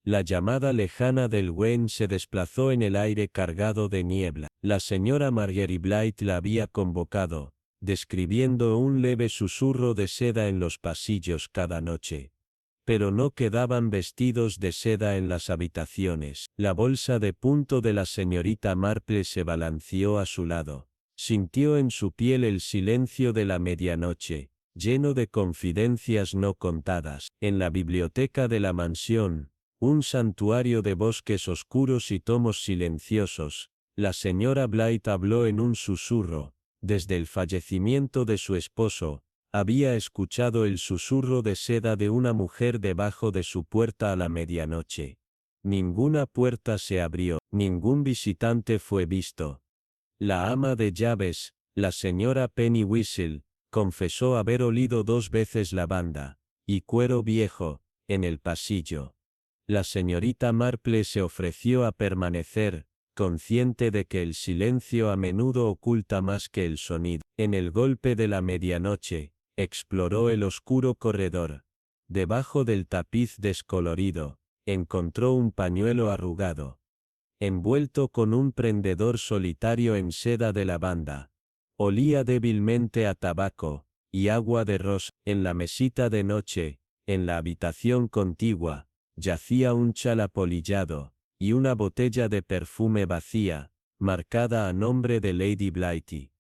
La llamada lejana del Wen se desplazó en el aire cargado de niebla. La señora Marguerite Blight la había convocado, describiendo un leve susurro de seda en los pasillos cada noche. Pero no quedaban vestidos de seda en las habitaciones. La bolsa de punto de la señorita Marple se balanceó a su lado. Sintió en su piel el silencio de la medianoche, lleno de confidencias no contadas. En la biblioteca de la mansión, Un santuario de bosques oscuros y tomos silenciosos. La señora Blight habló en un susurro. Desde el fallecimiento de su esposo, había escuchado el susurro de seda de una mujer debajo de su puerta a la medianoche. Ninguna puerta se abrió, ningún visitante fue visto. La ama de llaves, la señora Penny Whistle, confesó haber olido 2 veces lavanda y cuero viejo en el pasillo. La señorita Marple se ofreció a permanecer, consciente de que el silencio a menudo oculta más que el sonido. En el golpe de la medianoche, exploró el oscuro corredor. Debajo del tapiz descolorido, encontró un pañuelo arrugado, envuelto con un prendedor solitario en seda de lavanda. Olía débilmente a tabaco y agua de rosa. En la mesita de noche, en la habitación contigua, yacía un chal apolillado y una botella de perfume vacía, marcada a nombre de Lady Blighty.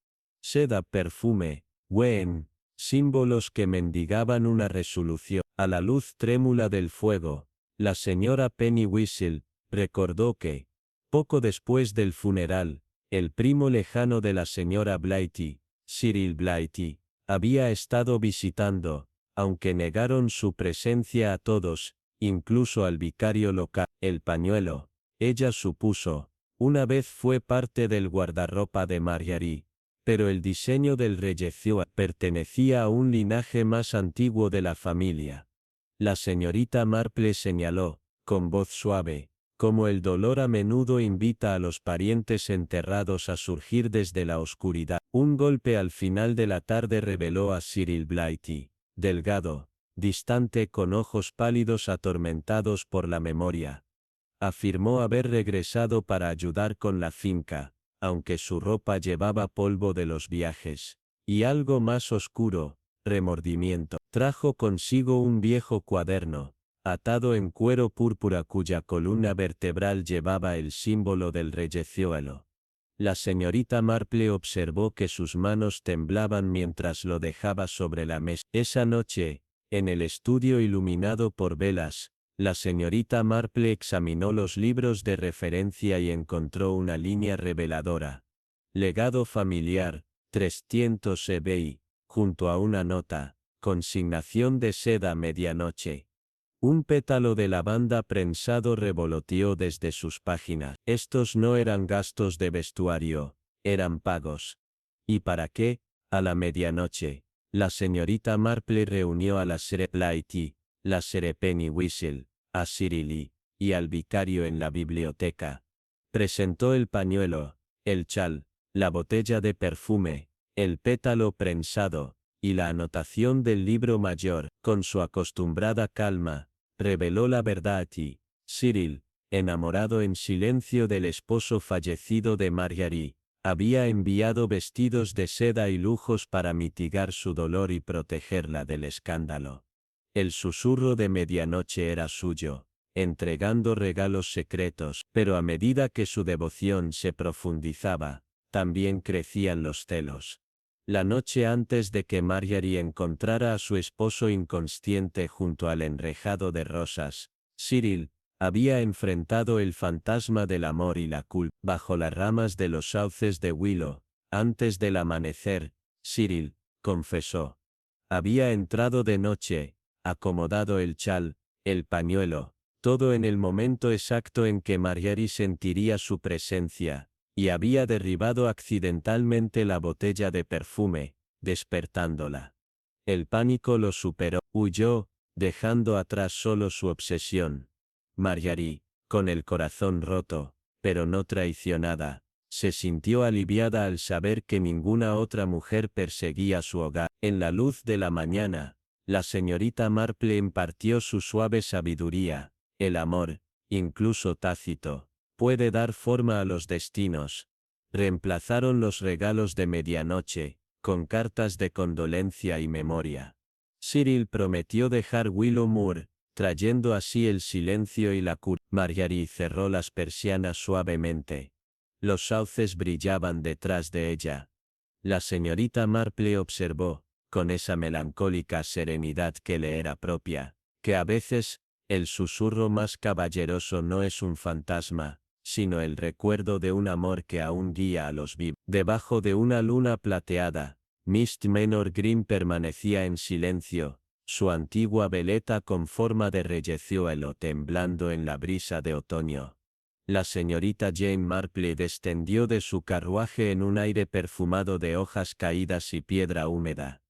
Seda, perfume, Wen, símbolos que mendigaban una resolución. A la luz trémula del fuego, la señora Penny Whistle recordó que, poco después del funeral, el primo lejano de la señora Blighty, Cyril Blighty, había estado visitando, aunque negaron su presencia a todos, incluso al vicario local. El pañuelo, ella supuso, una vez fue parte del guardarropa de Marjorie, pero el diseño del reyeció pertenecía a un linaje más antiguo de la familia. La señorita Marple señaló, con voz suave, como el dolor a menudo invita a los parientes enterrados a surgir desde la oscuridad. Un golpe al final de la tarde reveló a Cyril Blighty, delgado, distante con ojos pálidos atormentados por la memoria. Afirmó haber regresado para ayudar con la finca, aunque su ropa llevaba polvo de los viajes. Y algo más oscuro, remordimiento. Trajo consigo un viejo cuaderno, atado en cuero púrpura cuya columna vertebral llevaba el símbolo del reyezuelo. La señorita Marple observó que sus manos temblaban mientras lo dejaba sobre la mesa. Esa noche, en el estudio iluminado por velas, la señorita Marple examinó los libros de referencia y encontró una línea reveladora. Legado familiar, 300 EBI, junto a una nota, consignación de seda medianoche. Un pétalo de lavanda prensado revoloteó desde sus páginas. Estos no eran gastos de vestuario, eran pagos. ¿Y para qué? A la medianoche, la señorita Marple reunió a la Sere Blighty, la Sere Penny Whistle, a Cyril y al vicario en la biblioteca. Presentó el pañuelo, el chal, la botella de perfume, el pétalo prensado, y la anotación del libro mayor. Con su acostumbrada calma, reveló la verdad y, Cyril, enamorado en silencio del esposo fallecido de Marjorie, había enviado vestidos de seda y lujos para mitigar su dolor y protegerla del escándalo. El susurro de medianoche era suyo, entregando regalos secretos, pero a medida que su devoción se profundizaba, también crecían los celos. La noche antes de que Marjorie encontrara a su esposo inconsciente junto al enrejado de rosas, Cyril había enfrentado el fantasma del amor y la culpa. Bajo las ramas de los sauces de Willow, antes del amanecer, Cyril confesó. Había entrado de noche, acomodado el chal, el pañuelo, todo en el momento exacto en que Marjorie sentiría su presencia, y había derribado accidentalmente la botella de perfume, despertándola. El pánico lo superó, huyó, dejando atrás solo su obsesión. Marjorie, con el corazón roto, pero no traicionada, se sintió aliviada al saber que ninguna otra mujer perseguía su hogar. En la luz de la mañana, la señorita Marple impartió su suave sabiduría. El amor, incluso tácito, puede dar forma a los destinos. Reemplazaron los regalos de medianoche, con cartas de condolencia y memoria. Cyril prometió dejar Willow Moor, trayendo así el silencio y la cura. Marjorie cerró las persianas suavemente. Los sauces brillaban detrás de ella. La señorita Marple observó, con esa melancólica serenidad que le era propia, que a veces, El susurro más caballeroso no es un fantasma, sino el recuerdo de un amor que aún guía a los vivos. Debajo de una luna plateada, Mist Menor Green permanecía en silencio, su antigua veleta con forma de reyezuelo temblando en la brisa de otoño. La señorita Jane Marple descendió de su carruaje en un aire perfumado de hojas caídas y piedra húmeda.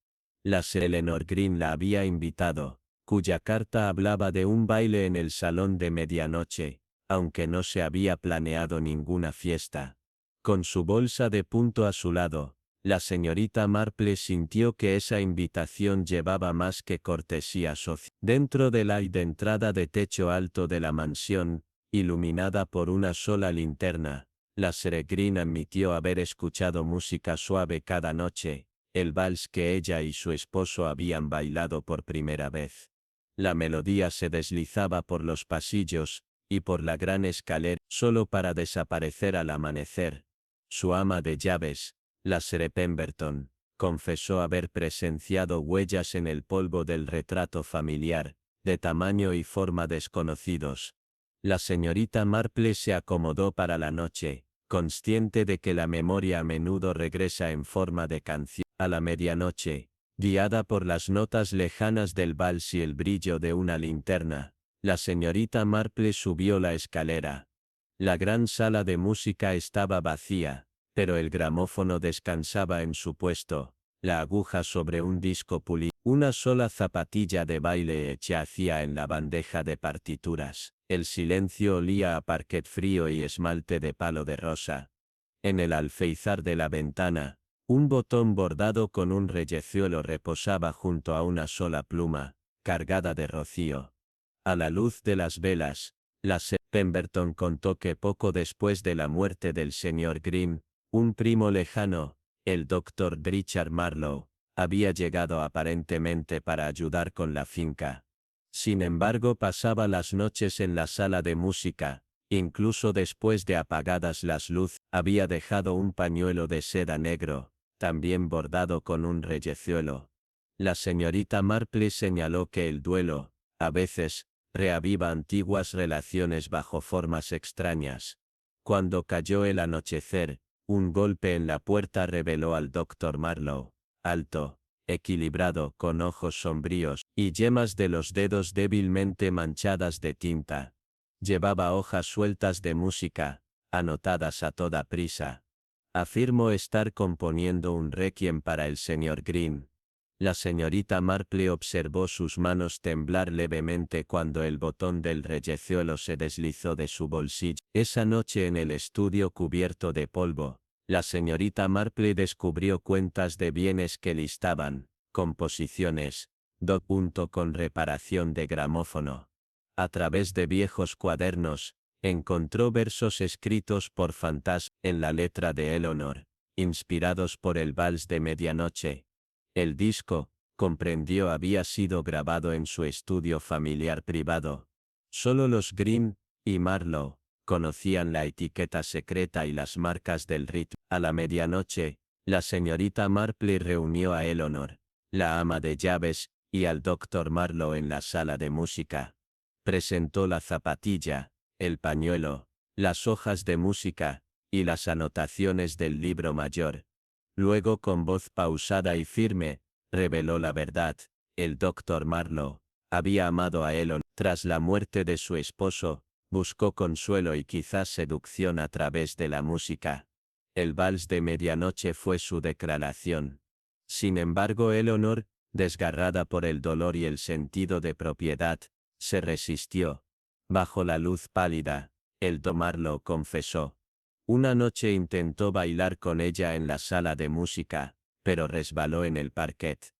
La Sir Eleanor Green la había invitado, cuya carta hablaba de un baile en el salón de medianoche, aunque no se había planeado ninguna fiesta. Con su bolsa de punto a su lado, la señorita Marple sintió que esa invitación llevaba más que cortesía social. Dentro del hall de entrada de techo alto de la mansión, iluminada por una sola linterna, la Sir Green admitió haber escuchado música suave cada noche, el vals que ella y su esposo habían bailado por primera vez. La melodía se deslizaba por los pasillos, y por la gran escalera, solo para desaparecer al amanecer. Su ama de llaves, la Sir Pemberton, confesó haber presenciado huellas en el polvo del retrato familiar, de tamaño y forma desconocidos. La señorita Marple se acomodó para la noche, consciente de que la memoria a menudo regresa en forma de canción. A la medianoche, guiada por las notas lejanas del vals y el brillo de una linterna, la señorita Marple subió la escalera. La gran sala de música estaba vacía, pero el gramófono descansaba en su puesto, la aguja sobre un disco pulido, una sola zapatilla de baile yacía en la bandeja de partituras. El silencio olía a parquet frío y esmalte de palo de rosa. En el alféizar de la ventana, un botón bordado con un reyezuelo reposaba junto a una sola pluma, cargada de rocío. A la luz de las velas, la Sir Pemberton contó que poco después de la muerte del señor Green, un primo lejano, el Dr. Richard Marlowe, había llegado aparentemente para ayudar con la finca. Sin embargo, pasaba las noches en la sala de música, incluso después de apagadas las luces, había dejado un pañuelo de seda negro, también bordado con un reyezuelo. La señorita Marple señaló que el duelo, a veces, reaviva antiguas relaciones bajo formas extrañas. Cuando cayó el anochecer, un golpe en la puerta reveló al Dr. Marlowe, alto, equilibrado, con ojos sombríos, y yemas de los dedos débilmente manchadas de tinta. Llevaba hojas sueltas de música, anotadas a toda prisa. Afirmó estar componiendo un requiem para el señor Green. La señorita Marple observó sus manos temblar levemente cuando el botón del reyezuelo se deslizó de su bolsillo. Esa noche en el estudio cubierto de polvo, la señorita Marple descubrió cuentas de bienes que listaban, composiciones, con reparación de gramófono. A través de viejos cuadernos, encontró versos escritos por Fantas en la letra de Eleanor, inspirados por el vals de medianoche. El disco, comprendió, había sido grabado en su estudio familiar privado. Solo los Green y Marlowe conocían la etiqueta secreta y las marcas del ritmo. A la medianoche, la señorita Marple reunió a Eleanor, la ama de llaves, y al Dr. Marlowe en la sala de música. Presentó la zapatilla, el pañuelo, las hojas de música, y las anotaciones del libro mayor. Luego, con voz pausada y firme, reveló la verdad: el Dr. Marlowe había amado a Eleanor. Tras la muerte de su esposo, buscó consuelo y quizás seducción a través de la música. El vals de medianoche fue su declaración. Sin embargo, Eleanor, desgarrada por el dolor y el sentido de propiedad, se resistió. Bajo la luz pálida, el Dr. Marlowe confesó. Una noche intentó bailar con ella en la sala de música, pero resbaló en el parquet.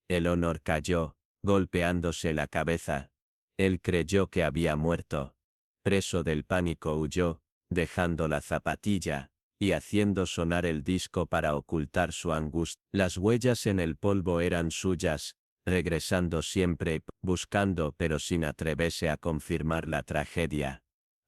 Eleanor cayó, golpeándose la cabeza. Él creyó que había muerto. Preso del pánico, huyó, dejando la zapatilla, y haciendo sonar el disco para ocultar su angustia. Las huellas en el polvo eran suyas, regresando siempre, buscando pero sin atreverse a confirmar la tragedia.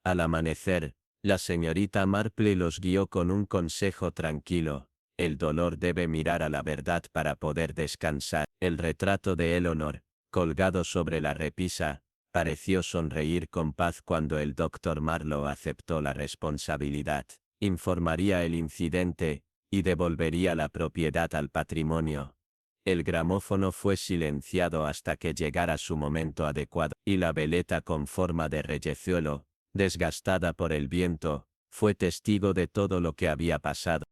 Al amanecer, la señorita Marple los guió con un consejo tranquilo: el dolor debe mirar a la verdad para poder descansar. El retrato de Eleanor, colgado sobre la repisa, pareció sonreír con paz cuando el doctor Marlowe aceptó la responsabilidad, informaría el incidente, y devolvería la propiedad al patrimonio. El gramófono fue silenciado hasta que llegara su momento adecuado, y la veleta con forma de reyezuelo, desgastada por el viento, fue testigo de todo lo que había pasado.